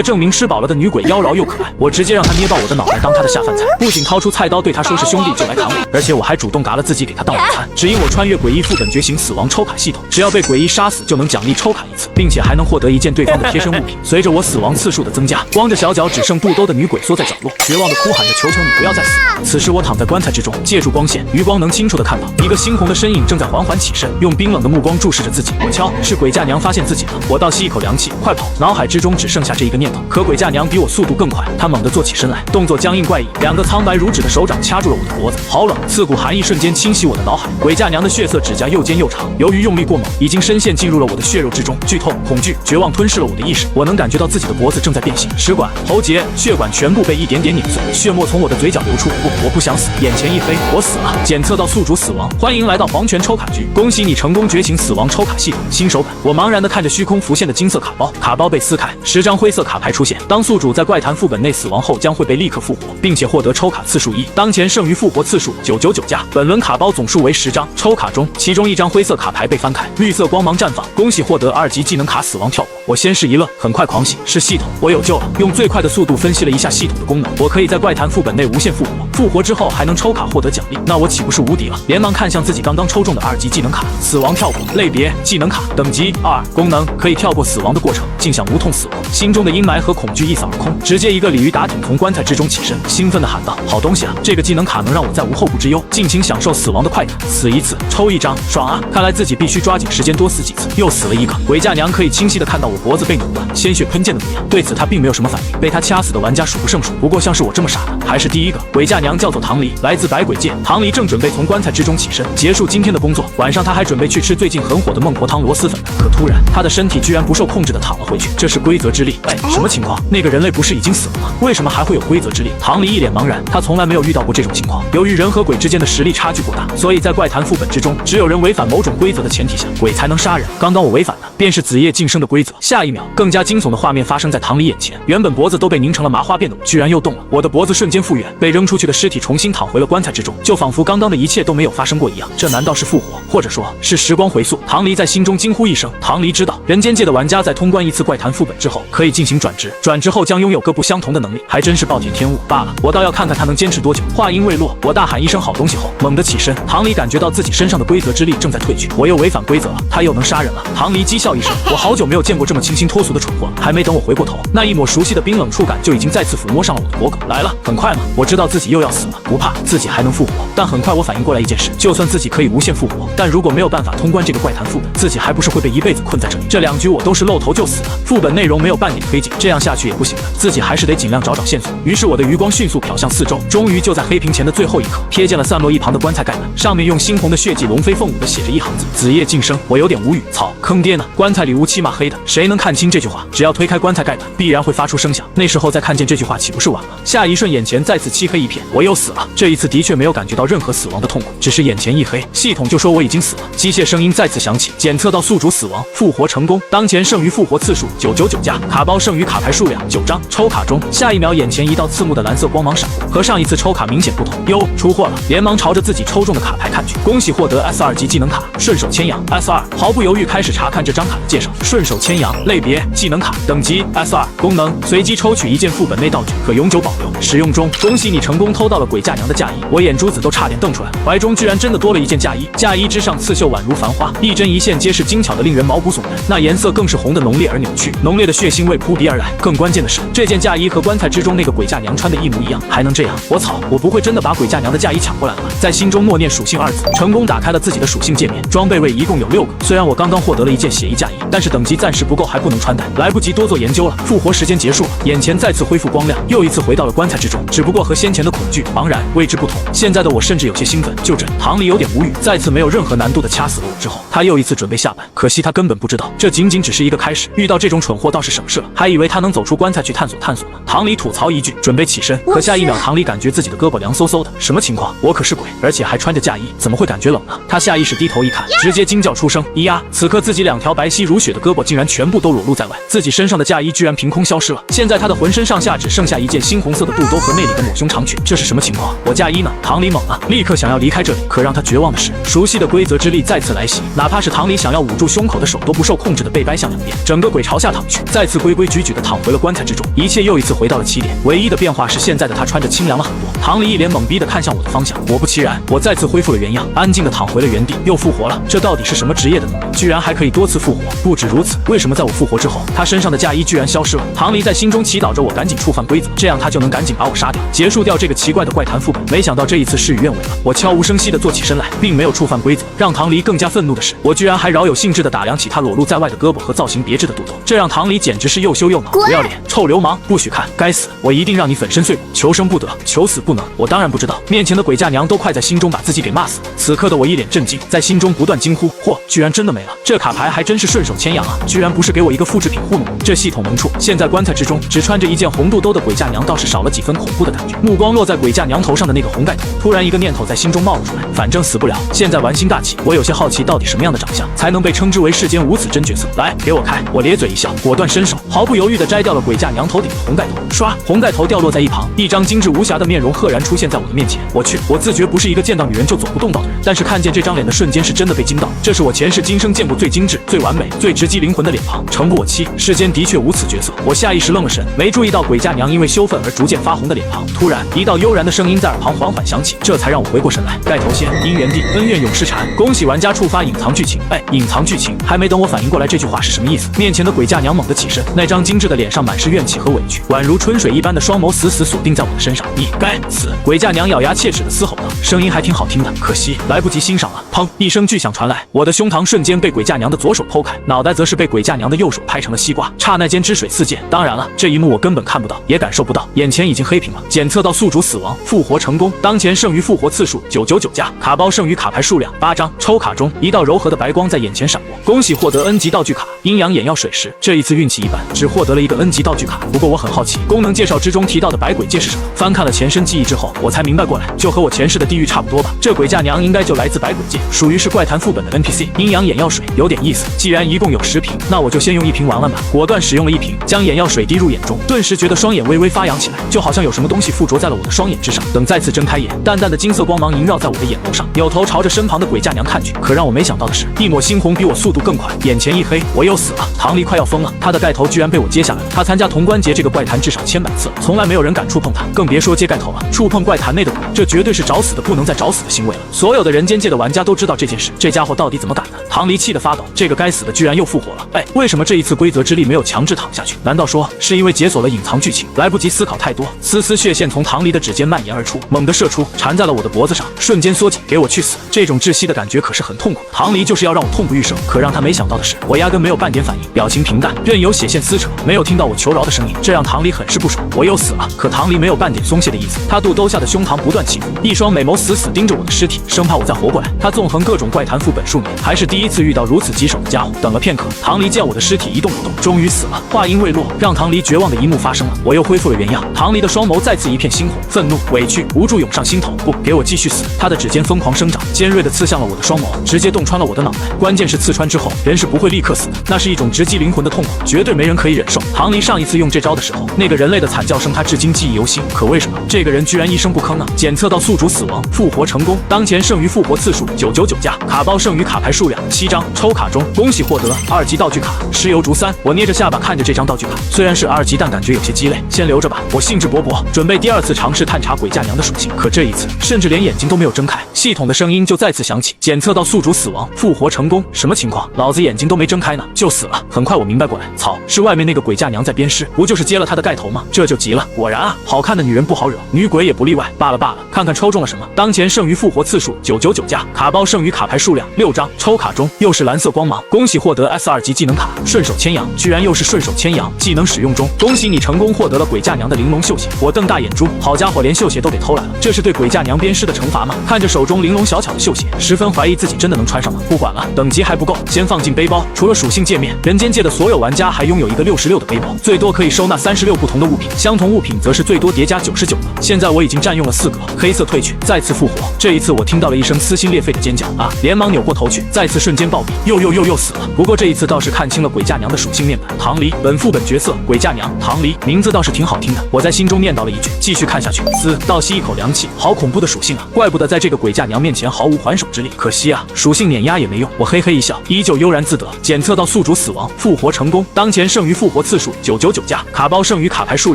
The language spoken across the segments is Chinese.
证明吃饱了的女鬼妖娆又可爱，我直接让她捏爆我的脑袋当她的下饭菜，不仅掏出菜刀对她说是兄弟就来砍我，而且我还主动嘎了自己给她当晚餐，只因我穿越诡异副本觉醒死亡抽卡系统，只要被诡异杀死就能奖励抽卡一次，并且还能获得一件对方的贴身物品。随着我死亡次数的增加，光着小脚只剩肚兜的女鬼缩在角落，绝望的哭喊着求求你不要再死。此时我躺在棺材之中，借助光线，余光能清楚的看到一个猩红的身影正在缓缓起身，用冰冷的目光注视着自己。我敲，是鬼嫁娘发现自己了，我倒吸一口凉气，快跑！脑海之中只剩下这一个念头，可鬼嫁娘比我速度更快，她猛地坐起身来，动作僵硬怪异，两个苍白如纸的手掌掐住了我的脖子，好冷，刺骨寒意瞬间侵袭我的脑海。鬼嫁娘的血色指甲又尖又长，由于用力过猛，已经深陷进入了我的血肉之中，剧痛、恐惧、绝望吞噬了我的意识。我能感觉到自己的脖子正在变形，食管、喉结、血管全部被一点点碾碎，血沫从我的嘴角流出。不，我不想死！眼前一黑，我死了。检测到宿主死亡，欢迎来到黄泉抽卡局，恭喜你成功觉醒死亡抽卡系统新手版。我茫然地看着虚空浮现的金色卡包，卡包被撕开，10张灰色卡牌出现。当宿主在怪谈副本内死亡后，将会被立刻复活，并且获得抽卡次数1，当前剩余复活次数999加。本轮卡包总数为10张，抽卡中其中1张灰色卡牌被翻开，绿色光芒绽放，恭喜获得2级技能卡死亡跳过。我先是一愣，很快狂喜，是系统，我有救了。用最快的速度分析了一下系统的功能，我可以在怪谈副本内无限复活，复活之后还能抽卡获得奖励，那我岂不是无敌了？连忙看向自己刚刚抽中的2级技能卡，死亡跳过，类别技能卡，等级2，功能可以跳过死亡的过程，尽享无痛死亡。心中的阴霾和恐惧一扫而空，直接一个鲤鱼打挺从棺材之中起身，兴奋地喊道：好东西啊！这个技能卡能让我在无后顾之忧，尽情享受死亡的快感。死一次抽1张，爽啊！看来自己必须抓紧时间多死几次。又死了一个，鬼嫁娘可以清晰地看到我脖子被扭断，鲜血喷溅的模样。对此她并没有什么反应，被她掐死的玩家数不胜数。不过像是我这么傻的还是第一个。鬼嫁娘叫做唐离，来自百鬼界。唐离正准备从棺材之中起身，结束今天的工作。晚上她还准备去吃最近很火的孟婆汤螺蛳粉，可突然她的身体居然不受控制地躺了回去。这是规则之力？哎，什么情况？那个人类不是已经死了吗？为什么还会有规则之力？唐离一脸茫然，他从来没有遇到过这种情况。由于人和鬼之间的实力差距过大，所以在怪谈副本之中，只有人违反某种规则的前提下，鬼才能杀人。刚刚我违反的便是子夜晋升的规则。下一秒，更加惊悚的画面发生在唐离眼前，原本脖子都被拧成了麻花辫的我，居然又动了。我的脖子瞬间复原，被扔出去的尸体重新躺回了棺材之中，就仿佛刚刚的一切都没有发生过一样。这难道是复活，或者说是时光回溯？唐离在心中惊呼一声。唐离知道，人间界的玩家在通关一次怪谈副本之后，可以进行转职，转职后将拥有各不相同的能力，还真是暴殄天物。罢了，我倒要看看他能坚持多久。话音未落，我大喊一声好东西后，猛地起身。唐离感觉到自己身上的规则之力正在褪去，我又违反规则了，他又能杀人了。唐离讥笑一声，我好久没有见过这么清新脱俗的蠢货了。还没等我回过头，那一抹熟悉的冰冷触感就已经再次抚摸上了我的脖颈。来了，很快吗？我知道自己又要死了，不怕，自己还能复活。但很快我反应过来一件事，就算自己可以无限复活，但如果没有办法通关这个怪谈副本，自己还不是会被一辈子困在这里？这2局我都是露头就死的，副本内容没有半点推进，这样下去也不行的，自己还是得尽量找线索。于是我的余光迅速瞟向四周，终于就在黑屏前的最后一刻，瞥见了散落一旁的棺材盖板，上面用猩红的血迹龙飞凤舞的写着一行字：子夜晋升。我有点无语，操，坑爹呢！棺材里乌漆嘛黑的，谁能看清这句话？只要推开棺材盖板，必然会发出声响，那时候再看见这句话岂不是晚了？下一瞬眼前再次漆黑一片，我又死了。这一次的确没有感觉到任何死亡的痛苦，只是眼前一黑，系统就说我已经死了。机械声音再次响起，检测到宿主死亡，复活成功，当前剩余复活次数999加，卡包剩余卡牌数量9张，抽卡中。下一秒眼前一道刺目的蓝色光芒闪过，和上一次抽卡明显不同。哟，出货了！连忙朝着自己抽中的卡牌看去，恭喜获得 S2级技能卡，顺手牵羊 S2，毫不犹豫开始查看这张卡的介绍。顺手牵羊，类别技能卡，等级 S2，功能随机抽取一件副本内道具，可永久保留，使用中。恭喜你成功偷到了鬼嫁娘的嫁衣，我眼珠子都差点瞪出来，怀中居然真的多了一件嫁衣，嫁衣之上刺绣宛如繁花，一针一线皆是精巧的，令人毛骨悚然。那颜色更是红的浓烈而扭曲，浓烈的血腥味扑鼻而来。更关键的是，这件嫁衣和棺材之中那个鬼嫁娘穿的一模一样，还能这样？我操！我不会真的把鬼嫁娘的嫁衣抢过来了吧？在心中默念属性2字，成功打开了自己的属性界面。装备位一共有6个，虽然我刚刚获得了一件血衣嫁衣，但是等级暂时不够，还不能穿戴，来不及多做研究了。复活时间结束了，眼前再次恢复光亮，又一次回到了棺材之中，只不过和先前的恐惧、茫然、未知不同。现在的我甚至有些兴奋。就这，唐离有点无语，再次没有任何难度的掐死了我之后，他又一次准备下班，可惜他根本不知道，这仅仅只是一个开始。遇到这种蠢货倒是省事了，还以为他能走出棺材去探索呢。唐离吐槽一句，准备起身，可下一秒唐离感觉自己的胳膊凉飕飕的，什么情况？我可是鬼，而且还穿着嫁衣，怎么会感觉冷呢？他下意识低头一看，直接惊叫出声，咿呀！此刻自己2条白皙如雪的胳膊竟然全部都裸露在外，自己身上的嫁衣居然凭空消失了。现在他的浑身上下只剩下一件猩红色的肚兜和内里的抹胸长裙，这是什么情况？我嫁衣呢？唐离懵了，立刻想要离开这里。可让他绝望的是，熟悉的规则之力再次来袭，哪怕是唐离想要捂住胸口的手都不受控制的被掰向两边，整个鬼朝下躺去，再次规规矩矩的躺回了棺材之中，一切又一次回到了起点。唯一的变化是现在的他穿着清凉了很多。唐离一脸懵逼的看向我的方向，果不其然，我再次恢复了原样，安静的躺回了原地，又复活了。这到底是什么职业的能力？居然还可以多次复活！不止如此，为什么在我复活之后，他身上的嫁衣居然消失了？唐离在心中祈祷着我赶紧触犯规则，这样他就能赶紧把我杀掉，结束掉这个奇怪的怪谈副本。没想到这一次事与愿违了，我悄无声息地坐起身来，并没有触犯规则。让唐离更加愤怒的是，我居然还饶有兴致地打量起他裸露在外的胳膊和造型别致的肚兜，这让唐离简直是又羞又恼。不要脸，臭流氓，不许看！该死，我一定让你粉身碎骨！求生不得，求死不能！我当然不知道，面前的鬼嫁娘都快在心中把自己给骂死了。此刻的我一脸震惊，在心中不断惊呼：嚯，居然真的没了！这卡牌还真是顺手牵羊啊，居然不是给我一个复制品糊弄我。这系统能处，现在棺材之中只穿着一件红肚兜的鬼嫁娘倒是少了几分恐怖的感觉。目光落在鬼嫁娘头上的那个红盖头，突然一个念头在心中冒了出来，反正死不了，现在玩心大起，我有些好奇到底什么样的长相才能被称之为世间无此真角色。来，给我开！我咧嘴一笑，果断伸手，毫不犹豫地摘掉了鬼嫁娘头顶的红盖头，唰，红盖头掉落在一旁，一张精致无瑕的面容赫然出现在我的面前。我去，我自觉不是一个见到女人就走不动道的人，但是看见这张脸的瞬间是真的被惊到，这是我前世今生见过最精致、最完美、最直击灵魂的脸庞，诚不我欺，世间的确无此角色。我下意识愣了神，没注意到鬼嫁娘因为羞愤而逐渐发红的脸庞。突然，一道悠然的声音在耳旁缓缓响起，这才让我回过神来。盖头仙，姻缘地，恩怨永失缠。恭喜玩家触发隐藏剧情。哎，隐藏剧情！还没等我反应过来这句话是什么意思，面前的鬼嫁娘猛地起身，那张精致的脸上满是怨气和委屈，宛如春水一般的双眸死死锁定在我的身上。你该死！鬼嫁娘咬牙切齿的嘶吼道，声音还挺好听的，可惜来不及欣赏了。砰！一声巨响传来，我的胸膛瞬间被鬼嫁娘的左手剖开，脑袋则是被鬼嫁娘的右手拍成了西瓜，刹那间汁水四溅。当然了，这一幕我根本看不到，也感受不到，眼前已经黑屏了。检测到宿主死亡，复活成功，当前剩余复活次数999加，卡包剩余卡牌数量8张。抽卡中，一道柔和的白光在眼前闪过，恭喜获得 N 级道具卡阴阳眼药水石。这一次运气一般，只获得了一个 N 级道具卡。不过我很好奇，功能介绍之中提到的百鬼戒是什么？翻看了前身记忆之后，我才明白过来，就和我前世的地狱差不多吧。这鬼嫁娘应该就来自百鬼界，属于是怪谈副本的 NPC。阴阳眼药水有点意思，既然一共有10瓶，那我就先用1瓶玩玩吧。果断使用了1瓶，将眼药水滴入眼中，顿时觉得双眼微微发痒起来，就好像有什么东西附着在了我的双眼之上。等再次睁开眼，淡淡的金色光芒萦绕在我的眼眸上，扭头朝着身旁的鬼嫁娘看去。可让我没想到的是，一抹猩红比我速度更快，眼前一黑，我又死了。唐离快要疯了，他的盖头居然被我揭下来了。他参加潼关节这个怪谈至少千百次了，从来没有人敢触碰他，更别说揭盖头了。触碰怪谈内的鬼，这绝对是找死的不能再找死的行为了。所有的人间界的玩家都知道这件事，这家伙到底怎么敢呢？唐离气得发抖，这个该死的居然又复活了。哎，为什么这一次规则之力没有强制躺下去？难道说是因为解锁了隐藏剧情？来不及思考太多，丝丝血线从唐离的指尖蔓延而出，猛地射出，缠在了我的脖子上，瞬间缩紧。给我去死！这种窒息的感觉可是很痛苦的。唐离就是要让我痛不欲生，可让他没想到的是，我压根没有半点反应，表情平淡，任由血线撕扯，没有听到我求饶的声音，这让唐离很是不爽。我又死了，可唐离没有半点松懈的意思，他肚兜下的胸膛不断起伏，一双美眸死死盯着我的尸体，生怕我再活过来。他纵横各种怪谈副本数年，还是第一次遇到如此棘手的家伙。等了片刻，唐离见我的尸体一动不动，终于死了。话音未落，让唐离绝望的一幕发生了，我又恢复了原样。唐离的双眸再次一片猩红，愤怒、委屈、无助涌上心头。不，给我继续死！他的指尖疯狂生长，尖锐的刺向了我的双眸，直接洞穿了我的脑袋。关键是刺穿之后，人是不会立刻死的，那是一种直击灵魂的痛苦，绝对没人可以忍受。唐离上一次用这招的时候，那个人类的惨叫声他至今记忆犹新。可为什么这个人居然一声不吭呢？检测到宿主死亡，复活成功，当前剩余复活次数999加，卡包剩余卡牌数量7张。抽卡中，恭喜获得2级道具卡尸油竹3。我捏着下巴看着这张道具卡，虽然是2级，但感觉有些鸡肋，先留着吧。我兴致勃勃，准备第2次尝试探查鬼嫁娘的属性。可这一次，甚至连眼睛都没有睁开，系统的声音就再次响起，检测到宿主死亡，复活成功。什么情况？老子眼睛都没睁开呢，就死了。很快我明白过来，操，是外面那个鬼嫁娘在鞭尸，不就是揭了他的盖头吗？这就急了。果然啊，好看的女人不好惹，女鬼也不例外。罢了罢了，看看抽中了什么。当前剩余复活次数999加，卡包剩余卡牌数量6张。抽卡中又是蓝色光芒，恭喜获得 S2级技能卡顺手牵羊，居然又是顺手牵羊，技能使用中。恭喜你成功获得了鬼嫁娘的玲珑绣鞋。我瞪大眼珠，好家伙，连绣鞋都给偷来了，这是对鬼嫁娘鞭尸的惩罚吗？看着手中玲珑小巧的绣鞋，十分怀疑自己真的能穿上吗？不管了，等级还不够，先放进背包。除了属性界面，人间界的所有玩家还拥有一个66的背包，最多可以收纳36不同的物品，相同物品则是最多叠加99个。现在我已经占用了4个，黑色褪去，再次复活。这一次我听到了一声撕心裂肺的尖叫啊！连忙扭过头去，再次瞬间暴毙，又死死了。不过这一次倒是看清了鬼嫁娘的属性面本。唐离，本副本角色鬼嫁娘唐离，名字倒是挺好听的。我在心中念叨了一句，继续看下去。倒吸一口凉气，好恐怖的属性啊！怪不得在这个鬼嫁娘面前毫无还手之力。可惜啊，属性碾压也没用。我嘿嘿一笑，依旧悠然自得。检测到宿主死亡，复活成功。当前剩余复活次数999加，卡包剩余卡牌数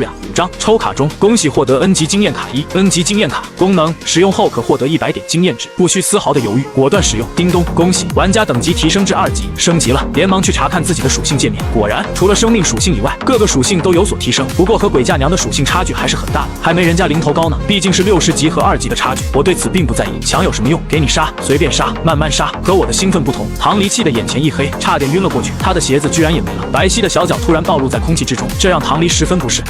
量5张。抽卡中，恭喜获得 N 级经验卡1，N 级经验卡功能使用后可获得100点经验值，不需丝毫的犹豫，果断使用。叮咚，恭喜玩家等级提升至2级，升级了。连忙去查看自己的属性界面，果然除了生命属性以外，各个属性都有所提升。不过和鬼嫁娘的属性差距还是很大的，还没人家零头高呢，毕竟是60级和2级的差距。我对此并不在意，抢有什么用？给你杀，随便杀，慢慢杀。和我的兴奋不同，唐离气的眼前一黑，差点晕了过去。他的鞋子居然也没了，白皙的小脚突然暴露在空气之中，这让唐离十分不适。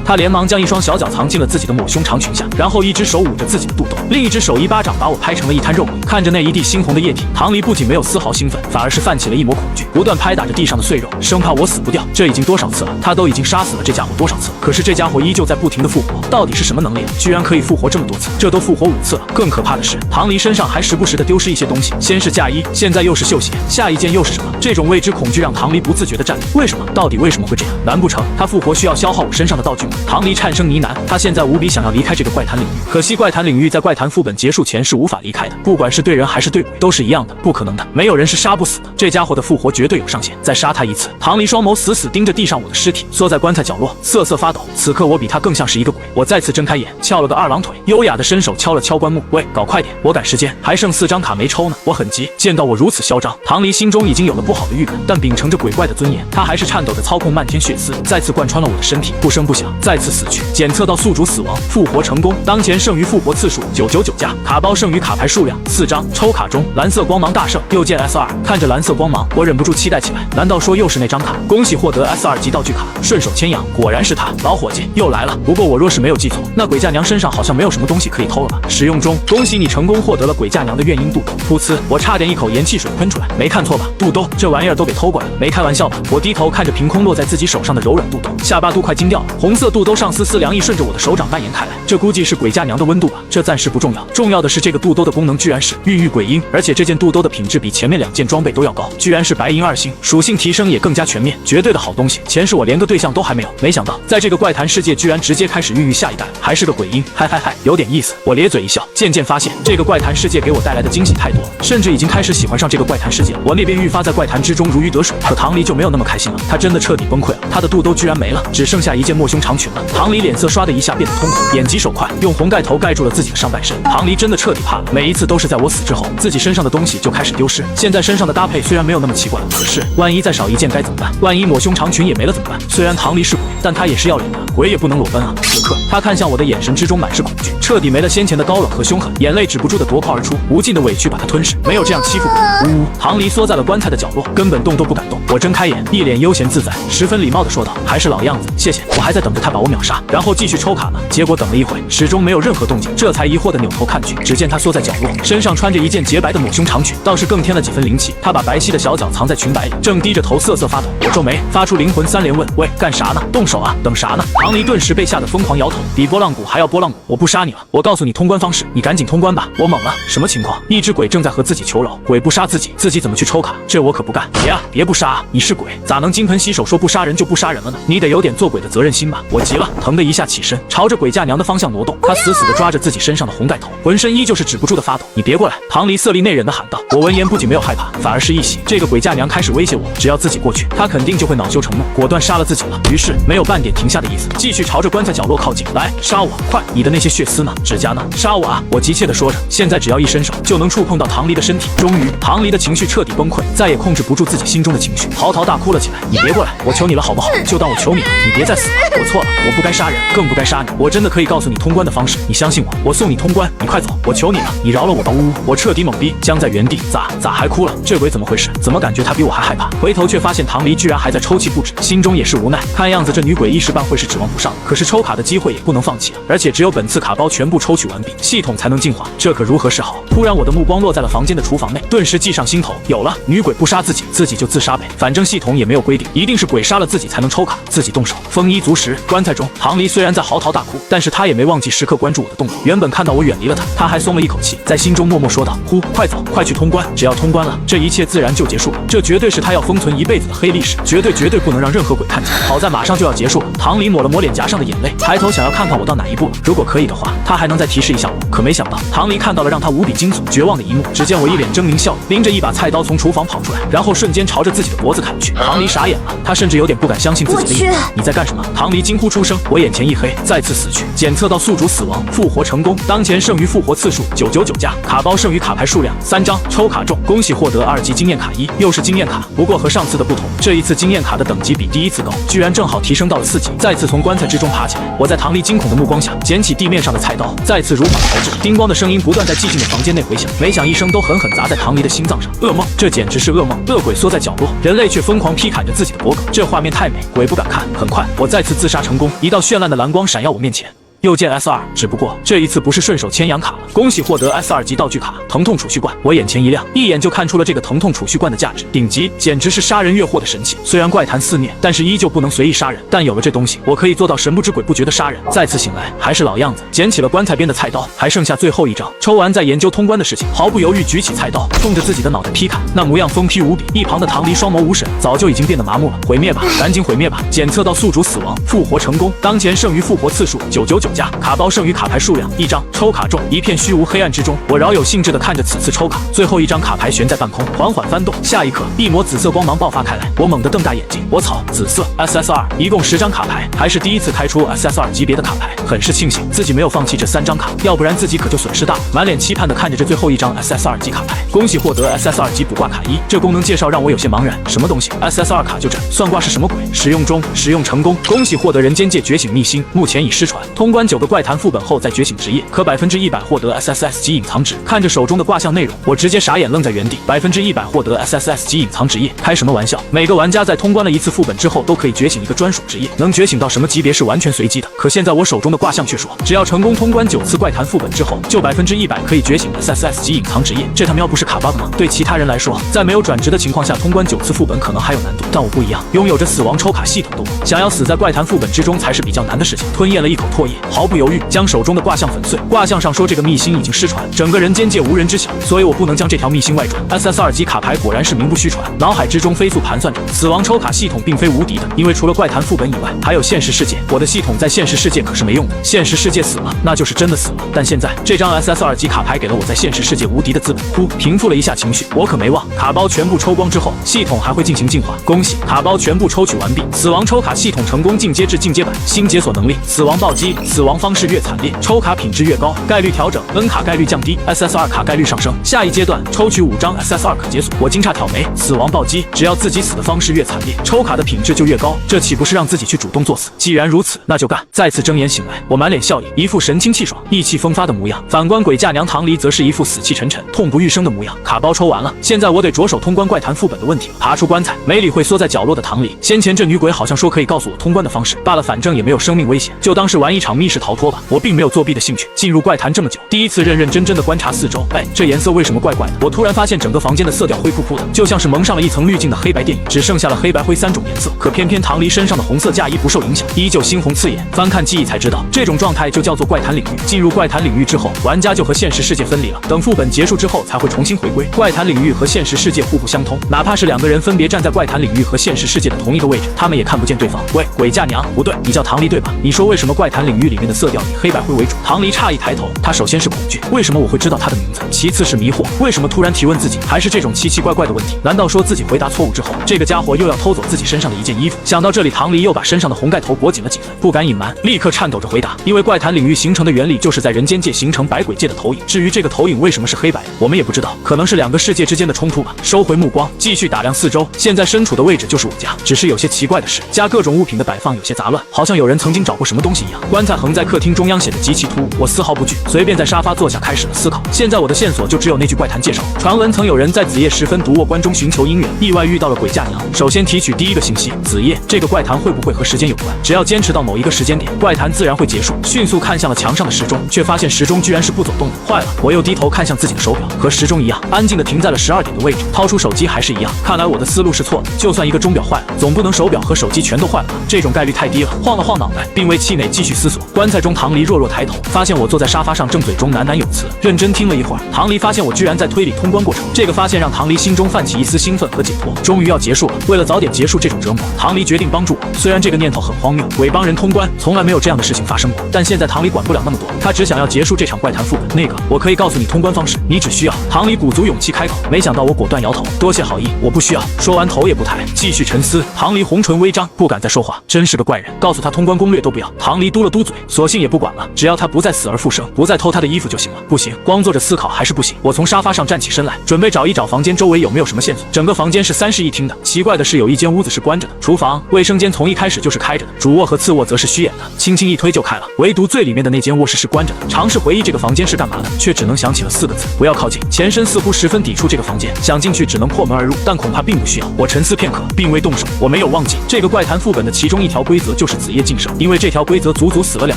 他连忙将一双小脚藏进了自己的抹胸长裙下，然后一只手捂着自己的肚兜，另一只手一巴掌把我拍成了一滩肉泥。看着那一地猩红的液体，唐离不仅没有丝毫兴奋，反而是泛起了一抹恐惧，不断拍打着地上的碎肉，生怕我死不掉。这已经多少次了？他都已经杀死了这家伙多少次？可是这家伙依旧在不停的复活，到底是什么能力？居然可以复活这么多次？这都复活5次了。更可怕的是，唐离身上还时不时的丢失一些东西，先是嫁衣，现在又是绣鞋，下一件又是什么？这种未知恐惧让唐离不自觉的站立。为什么？到底为什么会这样？难不成他复活需要消耗我身上的道具吗？唐离颤声呢喃，他现在无比想要离开这个怪谈领域，可惜怪谈领域在怪谈副本结束前是无法离开的，不管是对人还是对鬼都是一样的，不可能的，没有人是杀不死的。这家伙的复活绝对有上限，再杀他一次。唐离双眸死死盯着地上我的尸体，缩在棺材角落瑟瑟发抖。此刻我比他更像是一个鬼。我再次睁开眼，翘了个二郎腿，优雅的伸手敲了敲棺木，喂，搞快点，我赶时间，还剩4张卡没抽呢。我很急，见到我如此嚣张，唐离心中已经有了不好的预感，但秉承着鬼怪的尊严，他还是颤抖着操控漫天血丝，再次贯穿了我的身体，不声不响，再次死去。检测到宿主死亡，复活成功。当前剩余复活次数999加，卡包剩余卡牌数量4张。抽卡中，蓝色光芒大盛，右键 S2。看着蓝色光芒，我忍不住期待起来，难道说又是那张卡？恭喜获得 S2级道具卡，顺手牵羊，果然是他，老伙计又来了。不过我若是没有记错，那鬼嫁娘身上好像没有什么东西可以偷了吧？使用中，恭喜你成功获得了鬼嫁娘的怨婴肚兜。噗呲，我差点一口盐汽水喷出来，没看错吧？肚兜这玩意儿都给偷过来了，没开玩笑吧？我低头看着凭空落在自己手上的柔软肚兜，下巴都快惊掉了。红色肚兜上丝丝凉意顺着我的手掌蔓延开来，这估计是鬼嫁娘的温度吧？这暂时不重要，重要的是这个肚兜的功能居然是孕育鬼婴，而且这件肚兜的品质比前面2件装备都要高，居然是白银2星，属性提升也更加全面，绝对的好东西。前世我连个对象都还没有，没想到在这个怪谈世界居然直接开始孕育下一代，还是个鬼婴，嗨嗨嗨，有点意思。我咧嘴一笑，渐渐发现这个怪谈世界给我带来的惊喜太多了，甚至已经开始喜欢上这个怪谈世界。我那边愈发在怪谈之中如鱼得水，可唐离就没有那么开心了，他真的彻底崩溃了，他的肚兜居然没了，只剩下一件抹胸长裙了。唐离脸色唰的一下变得通红，眼疾手快，用红盖头盖住了自己的上半身。唐离真的彻底怕了，每一次都是在我死之后，自己身上的东西就开始丢失。现在身上的搭配虽然没有那么奇怪，可是万一再少一件该怎么办？万一抹胸长裙也没了怎么办？虽然唐离是鬼，但他也是要脸的，鬼也不能裸奔啊。此刻他看向我的眼神之中满是恐惧，彻底没了先前的高冷和凶狠，眼泪止不住的夺眶而出，无尽的委屈把他吞噬。没有这样欺负鬼。呜呜，唐离缩在了棺材的角落，根本动都不敢动。我睁开眼，一脸悠闲自在，十分礼貌的说道：“还是老样子，谢谢。”我还在等着他把我秒杀，然后继续抽卡呢。结果等了一会，始终没有任何动静，这才疑惑的扭头看去，只见他缩在角落，身上穿着一件洁白的抹胸长裙，倒是更添了几分灵气。他把白皙的小脚藏在裙摆里，正低着头瑟瑟发抖。我皱眉，发出灵魂3连问：“喂，干啥呢？动手啊！等啥呢？”唐离顿时被吓得疯狂摇头，比拨浪鼓还要拨浪鼓。我不杀你了，我告诉你通关方式，你赶紧通关吧。我懵了，什么情况？一只鬼正在和自己求饶，鬼不杀自己，自己怎么去抽卡？这我可不干！别啊，别不杀啊！你是鬼，咋能金盆洗手说不杀人就不杀人了呢？你得有点做鬼的责任心吧！我急了，疼的一下起身，朝着鬼嫁娘的方向挪动。他死死地抓着自己身上的红盖头，浑身依旧是止不住的发抖。你别过来！唐离色厉内荏地喊道。我闻言不仅没有害怕，反而是一喜。这个鬼嫁娘开始威胁我，只要自己过去，她肯定就会恼羞成怒，果断杀了自己了。于是没有半点停下的意思，继续朝着棺材角落靠近。来，杀我！快！你的那些血丝呢？指甲呢？杀我啊！我急切地说着。现在只要一伸手，就能触碰到唐离的身体。终于，唐离的情绪彻底崩溃，再也控制不住自己心中的情绪，嚎啕大哭了起来。你别过来！我求你了，好不好？就当我求你了，你别再死了！我错了，我不该杀人，更不该杀你。我真的可以告诉你通关的方式，你相信我，我送你通关。你快走，我求你了，你饶了我吧！呜呜！我彻底懵逼，僵在原地。咋还哭了？这鬼怎么回事？怎么感觉他比我还害怕？回头却发现唐离居然还在抽泣不止，心中也是无奈。看样子这女鬼一时半会是指望不上，可是抽卡的机会也不能放弃啊！而且只有本次卡包全部抽取完毕，系统才能进化，这可如何是好？突然我的目光落在了房间的厨房内，顿时计上心头，有了，女鬼不杀自己，自己就自杀呗，反正系统也没有规定一定是鬼杀了自己才能抽卡，自己动手。丰衣足食，棺材中，唐离虽然在嚎啕大哭，但是他也没忘记时刻关注我的动作。原本看到我远离了他还松了一口气，在心中默默说道：“呼，快走，快去通关，只要通关了，这一切自然就结束。”束了，这绝对是他要封存一辈子的黑历史，绝对不能让任何鬼看见。好在马上就要结束了，唐离抹了抹脸颊上的眼泪，抬头想要看看我到哪一步了。如果可以的话，他还能再提示一下我。可没想到，唐离看到了让他无比惊悚、绝望的一幕。只见我一脸狰狞笑容，拎着一把菜刀从厨房跑出来，然后瞬间朝着自己的脖子砍去。唐离傻眼了，他甚至有点不敢相信自己的眼睛。你在干什么？唐离惊呼出声，我眼前一黑，再次死去。检测到宿主死亡，复活成功，当前剩余复活次数999加，卡包剩余卡牌数量3张，抽卡中，恭喜获得2级经验卡1，又是经验卡。不过和上次的不同，这一次经验卡的等级比第一次高，居然正好提升到了4级。再次从棺材之中爬起来，我在唐离惊恐的目光下捡起地面上的菜刀，再次如法炮制。叮咣的声音不断在寂静的房间内回响，每响一声都狠狠砸在唐离的心脏上。噩梦，这简直是噩梦！恶鬼缩在角落，人类却疯狂劈砍着自己的脖颈，这画面太美，鬼不敢看。很快，我再次自杀成功，一道绚烂的蓝光闪耀我面前。又见 S2， 只不过这一次不是顺手牵羊卡了。恭喜获得 S2 级道具卡疼痛储蓄罐，我眼前一亮，一眼就看出了这个疼痛储蓄罐的价值，顶级，简直是杀人越货的神器。虽然怪谈肆虐，但是依旧不能随意杀人。但有了这东西，我可以做到神不知鬼不觉的杀人。再次醒来，还是老样子，捡起了棺材边的菜刀，还剩下最后一张。抽完再研究通关的事情，毫不犹豫举起菜刀，冲着自己的脑袋劈砍，那模样疯批无比。一旁的唐离双眸无神，早就已经变得麻木了。毁灭吧，赶紧毁灭吧！检测到宿主死亡，复活成功，当前剩余复活次数999加，卡包剩余卡牌数量1张，抽卡中。一片虚无黑暗之中，我饶有兴致地看着此次抽卡，最后一张卡牌悬在半空，缓缓翻动。下一刻，一抹紫色光芒爆发开来，我猛地瞪大眼睛，我操，紫色 SSR， 一共10张卡牌，还是第一次开出 SSR 级别的卡牌，很是庆幸自己没有放弃这3张卡，要不然自己可就损失大了。满脸期盼地看着这最后一张 SSR 级卡牌，恭喜获得 SSR 级卜卦卡1，这功能介绍让我有些茫然，什么东西 ？SSR 卡就这，算卦是什么鬼？使用中，使用成功，恭喜获得人间界觉醒秘辛，目前已失传，通关9个怪谈副本后再觉醒职业，可100%获得 SSS 级隐藏值。看着手中的卦象内容，我直接傻眼，愣在原地。100%获得 SSS 级隐藏职业，开什么玩笑？每个玩家在通关了一次副本之后，都可以觉醒一个专属职业，能觉醒到什么级别是完全随机的。可现在我手中的卦象却说，只要成功通关9次怪谈副本之后，就100%可以觉醒 SSS 级隐藏职业。这他喵不是卡 bug 吗？对其他人来说，在没有转职的情况下通关9次副本可能还有难度，但我不一样，拥有着死亡抽卡系统的我，想要死在怪谈副本之中才是比较难的事情。吞咽了一口唾液，毫不犹豫将手中的卦象粉碎。卦象上说这个秘辛已经失传，整个人间界无人知晓，所以我不能将这条秘辛外传。SSR 级卡牌果然是名不虚传，脑海之中飞速盘算着，死亡抽卡系统并非无敌的，因为除了怪谈副本以外，还有现实世界。我的系统在现实世界可是没用的，现实世界死了，那就是真的死了。但现在这张 SSR 级卡牌给了我在现实世界无敌的资本。平复了一下情绪，我可没忘，卡包全部抽光之后，系统还会进行进化。恭喜，卡包全部抽取完毕，死亡抽卡系统成功进阶至进阶版。新解锁能力：死亡暴击，死亡方式越惨烈，抽卡品质越高，概率调整 ，N 卡概率降低 ，SSR 卡概率上升。下一阶段抽取5张 SSR 可解锁。我惊诧挑眉，死亡暴击，只要自己死的方式越惨烈，抽卡的品质就越高，这岂不是让自己去主动作死？既然如此，那就干！再次睁眼醒来，我满脸笑意，一副神清气爽、意气风发的模样。反观鬼嫁娘唐离，则是一副死气沉沉、痛不欲生的模样。卡包抽完了，现在我得着手通关怪谈副本的问题了。爬出棺材，没理会缩在角落的唐离。先前这女鬼好像说可以告诉我通关的方式，罢了，反正也没有生命危险，就当是玩一场密室逃脱吧。我并没有作弊的兴趣，进入怪谈这么久，第一次认真的观察四周。哎，这颜色为什么怪怪的？我突然发现整个房间的色调灰扑扑的，就像是蒙上了一层滤镜的黑白电影，只剩下了黑白灰3种颜色。可偏偏唐离身上的红色嫁衣不受影响，依旧猩红刺眼。翻看记忆才知道，这种状态就叫做怪谈领域。进入怪谈领域之后，玩家就和现实世界分离了，等副本结束之后才会重新回归。怪谈领域和现实世界互不相通，哪怕是2个人分别站在怪谈领域和现实世界的同一个位置，他们也看不见对方。喂，鬼嫁娘，不对，你叫唐离对吧？你说为什么怪谈领域里面的色调以黑白灰为主？唐离诧异抬头，他首先是恐惧，为什么我会知道他的名字？其次是迷惑，为什么突然提问自己？还是这种奇奇怪怪的问题？难道说自己回答错误之后，这个家伙又要偷走自己身上的一件衣服？想到这里，唐离又把身上的红盖头裹紧了几分，不敢隐瞒，立刻颤抖着回答：因为怪谈领域形成的原理就是在人间界形成百鬼界的投影，至于这个投影为什么是黑白的，我们也不知道，可能是2个世界之间的冲突吧。收回目光，继续打量四周，现在身处的位置就是我家，只是有些奇怪的是，家各种物品的摆放有些杂乱，好像有人曾经找过什么东西一样。棺材横在客厅中央，显得极其突兀，我丝毫不惧，随便在沙发坐下，开始了思考。现在我的线索就只有那句怪谈介绍，传闻曾有人在子夜时分独卧关中寻求姻缘，意外遇到了鬼嫁娘。首先提取第一个信息，子夜这个怪谈会不会和时间有关？只要坚持到某一个时间点，怪谈自然会结束。迅速看向了墙上的时钟，却发现时钟居然是不走动的。坏了！我又低头看向自己的手表，和时钟一样，安静的停在了12点的位置。掏出手机还是一样，看来我的思路是错的。就算一个钟表坏了，总不能手表和手机全都坏了吧？这种概率太低了。晃了晃脑袋，并未气馁，继续思索。棺材中，唐黎弱弱抬头，发现我坐在沙发上，正嘴中喃喃有词。认真听了一会儿，唐黎发现我居然在推理通关过程。这个发现让唐黎心中泛起一丝兴奋和解脱，终于要结束了。为了早点结束这种折磨，唐黎决定帮助我。虽然这个念头很荒谬，鬼帮人通关，从来没有这样的事情发生过。但现在唐黎管不了那么多，他只想要结束这场怪谈副本。那个，我可以告诉你通关方式，你只需要……唐黎鼓足勇气开口，没想到我果断摇头，多谢好意，我不需要。说完头也不抬，继续沉思。唐黎红唇微张，不敢再说话，真是个怪人，告诉他通关攻略都不要。唐黎嘟了嘟嘴，索性也不管了，只要他不再死而复生，不再偷他的衣服就行了。不行，光坐着思考还是不行。我从沙发上站起身来，准备找一找房间周围有没有什么线索。整个房间是3室1厅的，奇怪的是有一间屋子是关着的，厨房、卫生间从一开始就是开着的，主卧和次卧则是虚掩的，轻轻一推就开了。唯独最里面的那间卧室是关着的。尝试回忆这个房间是干嘛的，却只能想起了4个字：不要靠近。前身似乎十分抵触这个房间，想进去只能破门而入，但恐怕并不需要。我沉思片刻，并未动手。我没有忘记这个怪谈副本的其中一条规则就是子夜晋升，因为这条规则足足死了2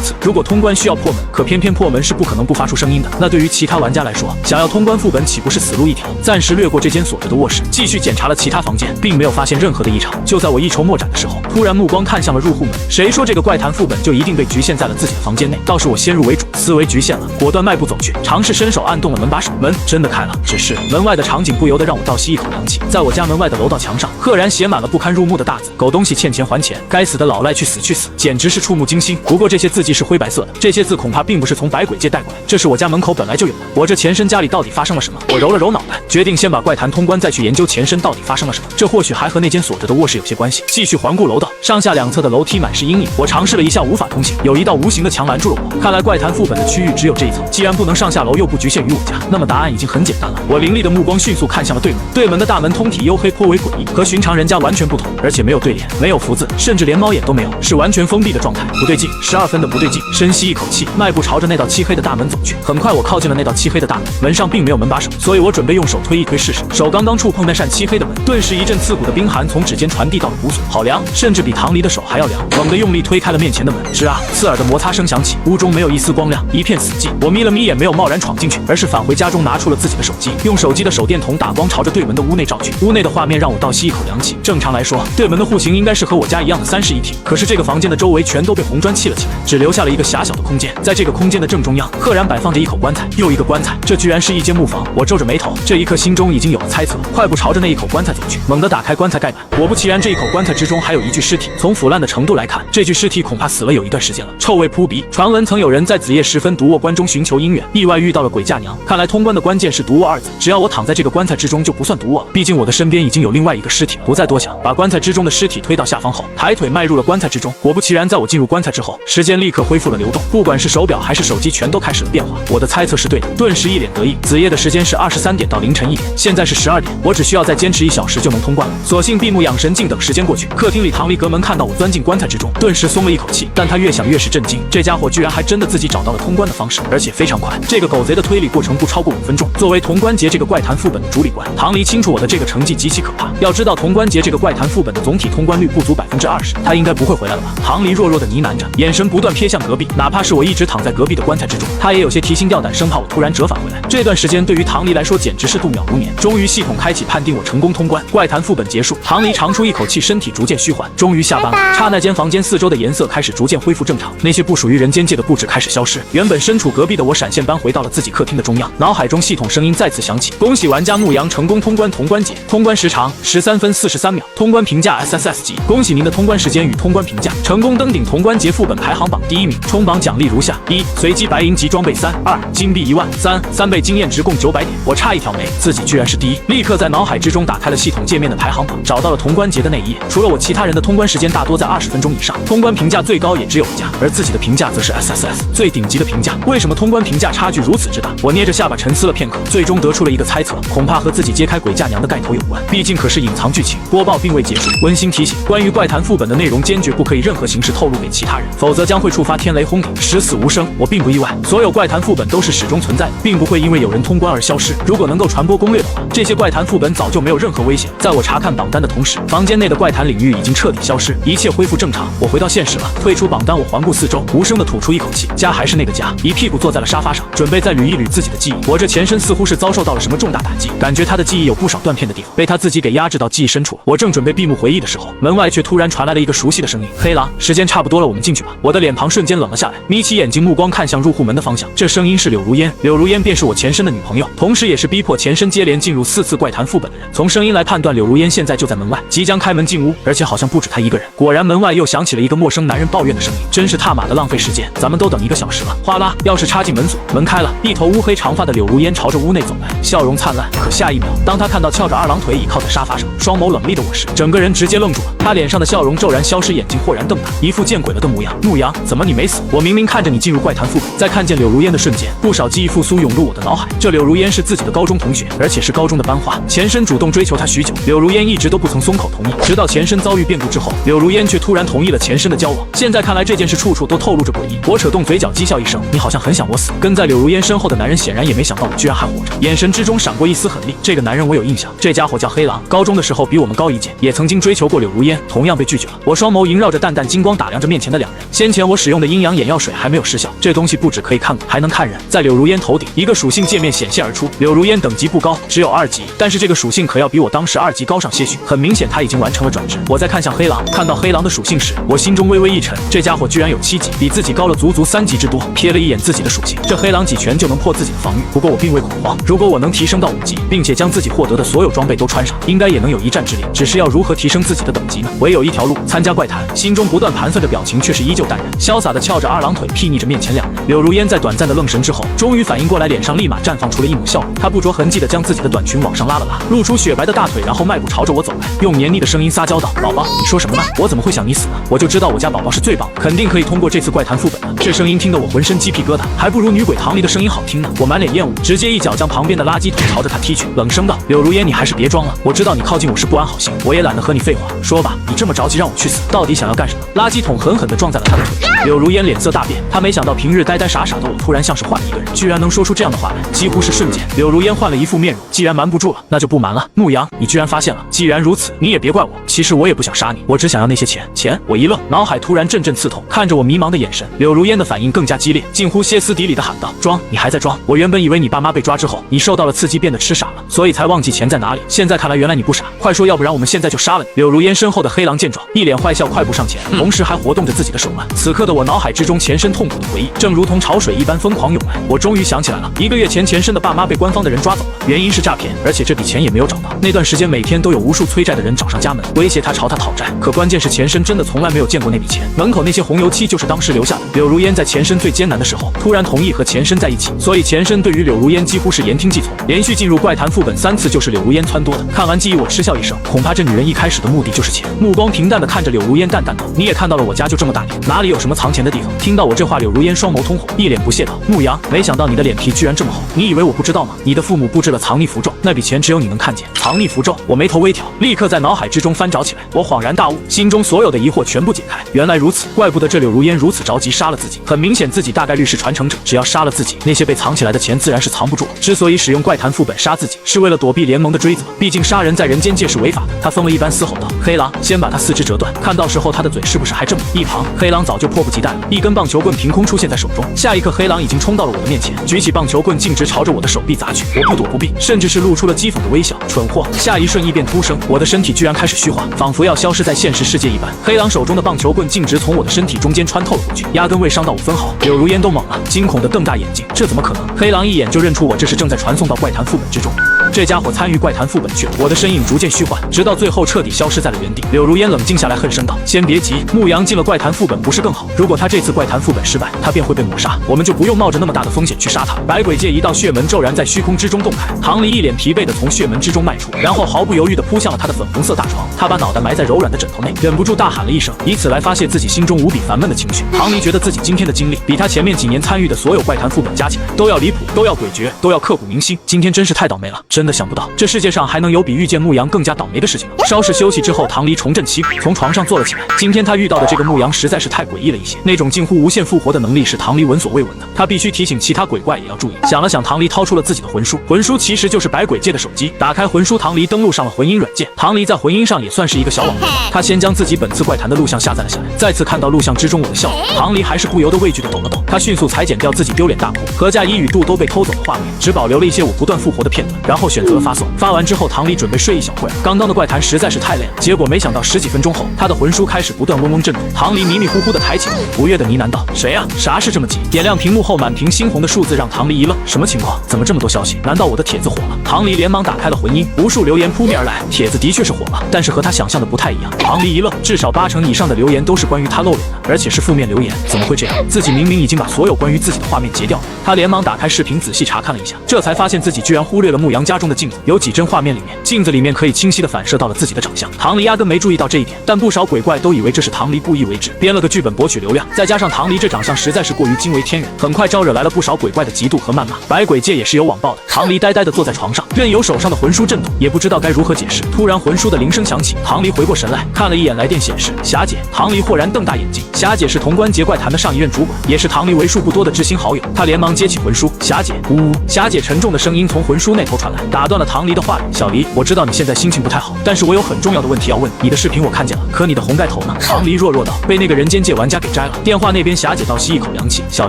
次。如果通关需要破门，可偏偏破门是不可能不发出声音的，那对于其他玩家来说，想要通关副本岂不是死路一条？暂时略过这间锁着的卧室，继续检查了其他房间，并没有发现任何的异常。就在我一筹莫展的时候，突然目光看向了入户门。谁说这个怪谈副本就一定被局限在了自己的房间内？倒是我先入为主，思维局限了，果断迈步走去，尝试伸手按动了门把手，门真的开了。只是门外的场景不由得让我倒吸一口凉气。在我家门外的楼道墙上，赫然写满了不堪入目的大字：狗东西欠钱还钱，该死的老赖去死去死，简直是触目惊心。不过这些字迹是灰白色的，这些字恐怕并不是从百鬼界带过来，这是我家门口本来就有的。我这前身家里到底发生了什么？我揉了揉脑袋，决定先把怪谈通关，再去研究前身到底发生了什么。这或许还和那间锁着的卧室有些关系。继续环顾楼道，上下两侧的楼梯满是阴影，我尝试了一下无法通行，有一道无形的墙拦住了我。看来怪谈副本的区域只有这一层，既然不能上下楼，又不局限于我家，那么答案已经很简单了。我凌厉的目光迅速看向了对门，对门的大门通体黝黑，颇为诡异，和寻常人家完全不同，而且没有对联，没有福字，甚至连猫眼都没有，是完全封闭的状态。不对劲，12分的不对劲。深吸一口气，迈步朝着那道漆黑的大门走去。很快我靠近了那道漆黑的大门，门上并没有门把手，所以我准备用手推一推试试。手刚刚触碰那扇漆黑的门，顿时一阵刺骨的冰寒从指尖传递到了骨髓，好凉，甚至比唐黎的手还要凉。猛地用力推开了面前的门，吱啊，刺耳的摩擦声响起，屋中没有一丝光亮，一片死寂。我眯了眯眼，没有贸然闯进去，而是返回家中，拿出了自己的手机，用手机的手电筒打光，朝着对门的屋内照去。屋内的画面让我倒吸一口凉气。正常来说，对门的户型应该是和我家一样的3室1厅，可是这个房间的周围全都被红砖砌了起来，只留下了一个狭小的空间。在这个空间的正中央，赫然摆放着一口棺材，又一个棺材，这居然是一间木房。我皱着眉头，这一刻心中已经有了猜测，快步朝着那一口棺材走去，猛地打开棺材盖板，果不其然，这一口棺材之中还有一具尸体。从腐烂的程度来看，这具尸体恐怕死了有一段时间了，臭味扑鼻。传闻曾有人在子夜时分独卧棺中寻求姻缘，意外遇到了鬼嫁娘。看来通关的关键是独卧2字，只要我躺在这个棺材之中就不算独卧了，毕竟我的身边已经有另外一个尸体了。不再多想，把棺材之中的尸体推到下方后，抬腿迈入了棺材之中。果不其然，在我进入棺材之后，时间立刻恢复了流动，不管是手表还是手机全都开始了变化。我的猜测是对的，顿时一脸得意。子夜的时间是23点到凌晨1点，现在是12点，我只需要再坚持1小时就能通关了。索性闭目养神，静等时间过去。客厅里，唐黎隔门看到我钻进棺材之中，顿时松了一口气，但他越想越是震惊，这家伙居然还真的自己找到了通关的方式，而且非常快。这个狗贼的推理过程不超过5分钟。作为潼关节这个怪谈副本的主理官，唐黎清楚我的这个成绩极其可怕。要知道潼关节这个怪谈副本的总体通关率不足20%，他应该不会回来了吧？唐黎弱弱的呢喃着，眼神不断瞥向隔壁，哪怕是我一直躺在隔壁的棺材之中，他也有些提心吊胆，生怕我突然折返回来。这段时间对于唐黎来说简直是度秒如年。终于系统开启，判定我成功通关，怪谈副本结束。唐黎长出一口气，身体逐渐虚缓，终于下班了。刹那间，房间四周的颜色开始逐渐恢复正常，那些不属于人间界的布置开始消失。原本身处隔壁的我闪现般回到了自己客厅的中央，脑海中系统声音再次响起：恭喜玩家牧羊成功通关潼关节，通关时长13分43秒，通关评价 SSS 级。恭喜您的通关时间与通关评价，成功登顶潼关节副本排行榜第1名。冲榜奖励如下：1. 随机白银级装备3，2. 金币1万，3倍经验值共900点。我差一条没，自己居然是第一。立刻在脑海之中打开了系统界面的排行榜，找到了潼关节的那一页。除了我，其他人的通关时间大多在20分钟以上，通关评价最高也只有一家，而自己的评价则是 SSS 最顶级的评价。为什么通关评价差距如此之大？我捏着下巴沉思了片刻，最终得出了一个猜测，恐怕和自己揭开鬼嫁娘的盖头有关。毕竟可是隐藏剧情，播报并未结束。温馨提醒：关于怪谈副本的内容坚决不可以任何形式透露给其他人，否则将会触发天雷轰顶，十死无生。我并不意外，所有怪谈副本都是始终存在的，并不会因为有人通关而消失。如果能够传播攻略的话，这些怪谈副本早就没有任何危险。在我查看榜单的同时，房间内的怪谈领域已经彻底消失，一切恢复正常。我回到现实了，退出榜单，我环顾四周，无声地吐出一口气，家还是那个家，一屁股坐在了沙发上，准备再捋一捋自己的记忆。我这前身似乎是遭受到了什么重大打击，感觉他的记忆有不少断片的地方，被他自己给压制到记忆深处了。我正准备闭目回忆的时候，门外却突然传来了一个熟悉的声音：“黑狼，时间差不多了，我们进去吧。”我的脸庞瞬间冷了下来，眯起眼睛，目光看向入户门的方向。这声音是柳如烟，柳如烟便是我前身的女朋友，同时也是逼迫前身接连进入4次怪谈副本的人。从声音来判断，柳如烟现在就在门外，即将开门进屋，而且好像不止她一个人。果然，门外又响起了一个陌生男人抱怨的声音：“真是他妈的浪费时间，咱们都等1个小时了。”哗啦，钥匙插进门锁，门开了，一头乌黑长发的柳如烟朝着屋内走来，笑容灿烂。可下一秒，当她看到翘着2郎腿倚靠在沙发上，双眸冷厉的我时，整个人直接愣住了。她脸上的笑容骤然消失，眼睛豁然瞪大，一副见鬼了的模样。牧羊，怎么你没死？我明明看着你进入怪谈副本。在看见柳如烟的瞬间，不少记忆复苏涌入我的脑海。这柳如烟是自己的高中同学，而且是高中的班花。前身主动追求她许久，柳如烟一直都不曾松口同意，直到前身遭遇变故之后，柳如烟却突然同意了前身的交往。现在看来，这件事处处都透露着诡异。我扯动嘴角，讥笑一声：“你好像很想我死。”跟在柳如烟身后的男人显然也没想到我居然还活着，眼神之中闪过一丝狠厉。这个男人我有印象，这家伙叫黑狼，高中的时候比我们高1届，也曾经追求过柳如烟，同样被拒绝了。我双眸萦绕着淡淡金光，打量着面前的两人。先前我使用的阴阳眼药水还没有失效，这东西不只可以看鬼，还能看人。在柳如烟头顶，一个属性界面显现而出。柳如烟等级不高，只有2级，但是这个属性可要比我当时2级高上些许。很明显，他已经完成了转职。我再看向黑狼，看到黑狼的属性时，我心中微微一沉，这家伙居然有7级，比自己高了足足3级之多。瞥了一眼自己的属性，这黑狼几拳就能破自己的防御。不过我并未恐慌，如果我能提升到5级，并且将自己获得的所有装备都穿上，应该也能有一战之力。只是要如何提升自己的等级呢？唯有一条路，参加怪谈。心中不断盘算着，表情却是依旧淡然，潇洒的翘着2郎腿，睥睨着面前两人。柳如烟在短暂的愣神之后，终于反应过来，脸上立马绽放出了一抹笑容。她不着痕迹地将自己的短裙往上拉了拉，露出雪白的大腿，然后迈步朝着我走来，用黏腻的声音撒娇道：“宝宝，你说什么呢？我怎么会想你死呢？我就知道我家宝宝是最棒的，肯定可以通过这次怪谈副本的。”这声音听得我浑身鸡皮疙瘩，还不如女鬼唐离的声音好听呢。我满脸厌恶，直接一脚将旁边的垃圾桶朝着她踢去，冷声道：“柳如烟，你还是别装了，我知道你靠近我是不安好心，我也懒得和你废话。说吧，你这么着急让我去死，到底想要干什么？”垃圾桶狠狠地撞在了她的腿上。柳如烟脸色大变，她没想到平日呆呆傻傻的我，突然像是换了一个人，居然能说出这样的话来，几乎是瞬间。柳如烟换了一副面容，既然瞒不住了，那就不瞒了。牧羊，你居然发现了，既然如此，你也别怪我。其实我也不想杀你，我只想要那些钱。我一愣，脑海突然阵阵刺痛，看着我迷茫的眼神，柳如烟的反应更加激烈，近乎歇斯底里的喊道：“装，你还在装？我原本以为你爸妈被抓之后，你受到了刺激变得痴傻了，所以才忘记钱在哪里。现在看来，原来你不傻。快说，要不然我们现在就杀了你。”柳如烟身后的黑狼见状，一脸坏笑，快步上前，同时还活动着自己的手腕。此刻的我脑海之中，前身痛苦的回忆正如同潮水一般疯狂涌来。我终于想起来了，1个月前前身的爸妈被官方的人抓走了，原因是诈骗，而且这笔钱也没有找到。那段时间每天都有无数催债的人找上家门，威胁他朝他讨债。可关键是前身真的从来没有见过那笔钱，门口那些红油漆就是当时留下的。柳如烟在前身最艰难的时候，突然同意和前身在一起，所以前身对于柳如烟几乎是言听计从。连续进入怪谈副本3次，就是柳如烟撺掇的。看完记忆，我嗤笑一声，恐怕这女人一开始的目的就是钱。目光平淡的看着柳如烟，淡淡道：“你也看到了，我家就这么大点，哪里有什么藏钱的地方？”听到我这话，柳如烟双眸通红，一脸不屑道：“牧羊，没想到你的脸皮居然这么厚，你以为我不知道吗？你的父母布置了藏匿符咒，那笔钱只有你能看见。藏匿符咒！”我眉头微挑，立刻在脑海之中翻找起来。我恍然大悟，心中所有的疑惑全部解开。原来如此，怪不得这柳如烟如此着急杀了自己。很明显，自己大概率是传承者，只要杀了自己，那些被藏起来的钱自然是藏不住了。之所以使用怪谈副本杀自己，是为了躲避联盟的追责，毕竟杀人在人间界是违法的。他疯了一般嘶吼道：“黑狼，先把他4肢折断，看到时候他的嘴是不是还这么……”一旁，黑狼早就迫不及待了，一根棒球棍凭空出现在手中。下一刻，黑狼已经冲到了我的面前，举起棒球棍径直朝着我的手臂砸去。我不躲不避，甚至是露出了讥讽的微笑。蠢货！下一瞬异变突生，我的身体居然开始虚化，仿佛要消失在现实世界一般。黑狼手中的棒球棍径直从我的身体中间穿透了过去，压根未伤到我分毫。柳如烟都懵了，惊恐的瞪大眼睛，这怎么可能？黑狼一眼就认出我这是正在传送到怪谈副本之中。这家伙参与怪谈副本去了，我的身影逐渐虚幻，直到最后彻底消失在了原地。柳如烟冷静下来，恨声道：“先别急，牧羊进了怪谈副本不是更好？如果他这次怪谈副本失败，他便会被抹杀，我们就不用冒着那么大的风险去杀他。”百鬼界一道血门骤然在虚空之中动开，唐离一脸疲惫地从血门之中迈出，然后毫不犹豫地扑向了他的粉红色大床。他把脑袋埋在柔软的枕头内，忍不住大喊了一声，以此来发泄自己心中无比烦闷的情绪。唐离觉得自己今天的经历，比他前面几年参与的所有怪谈副本加起来都要离谱，都要诡谲，都要刻骨铭心。今天真是太倒霉了，真的。真的想不到，这世界上还能有比遇见牧羊更加倒霉的事情了。稍事休息之后，唐离重振旗鼓，从床上坐了起来。今天他遇到的这个牧羊实在是太诡异了一些，那种近乎无限复活的能力是唐离闻所未闻的。他必须提醒其他鬼怪也要注意。想了想，唐离掏出了自己的魂书，魂书其实就是百鬼界的手机。打开魂书，唐离登录上了魂音软件。唐离在魂音上也算是一个小网红，他先将自己本次怪谈的录像下载了下来。再次看到录像之中我的笑容，唐离还是不由得畏惧的抖了抖。他迅速裁剪掉自己丢脸大哭，何价一语度都被偷走的画面，只保留了一些我不断复活的片段，然后选择了发送。发完之后，唐离准备睡一小会儿。刚刚的怪谈实在是太累了，结果没想到十几分钟后，他的魂书开始不断嗡嗡震动。唐离迷迷糊糊的抬起头，不悦的呢喃道：“谁呀？啥事这么急？”点亮屏幕后，满屏猩红的数字让唐离一愣，什么情况？怎么这么多消息？难道我的帖子火了？唐离连忙打开了魂音，无数留言扑面而来。帖子的确是火了，但是和他想象的不太一样。唐离一愣，至少80%以上的留言都是关于他露脸的，而且是负面留言，怎么会这样？自己明明已经把所有关于自己的画面截掉了。他连忙打开视频仔细查看了一下，这才发现自己居然忽略了牧羊家中的镜子，有几帧画面里面，镜子里面可以清晰地反射到了自己的长相。唐离压根没注意到这一点，但不少鬼怪都以为这是唐离故意为之，编了个剧本博取流量。再加上唐离这长相实在是过于惊为天人，很快招惹来了不少鬼怪的嫉妒和谩骂。百鬼界也是有网暴的。唐离呆呆地坐在床上，任由手上的魂书震动，也不知道该如何解释。突然魂书的铃声响起，唐离回过神来，看了一眼来电显示霞姐。唐离豁然瞪大眼睛，霞姐是潼关节怪谈的上一任主管，也是唐离为数不多的知心好友。他连忙接起魂书，霞姐，呜呜。霞姐沉重的声音从魂书那头传来，打断了唐离的话语。小离，我知道你现在心情不太好，但是我有很重要的问题要问你。的视频我看见了，可你的红盖头呢？唐离弱弱道，被那个人间界玩家给摘了。电话那边霞姐倒吸一口凉气，小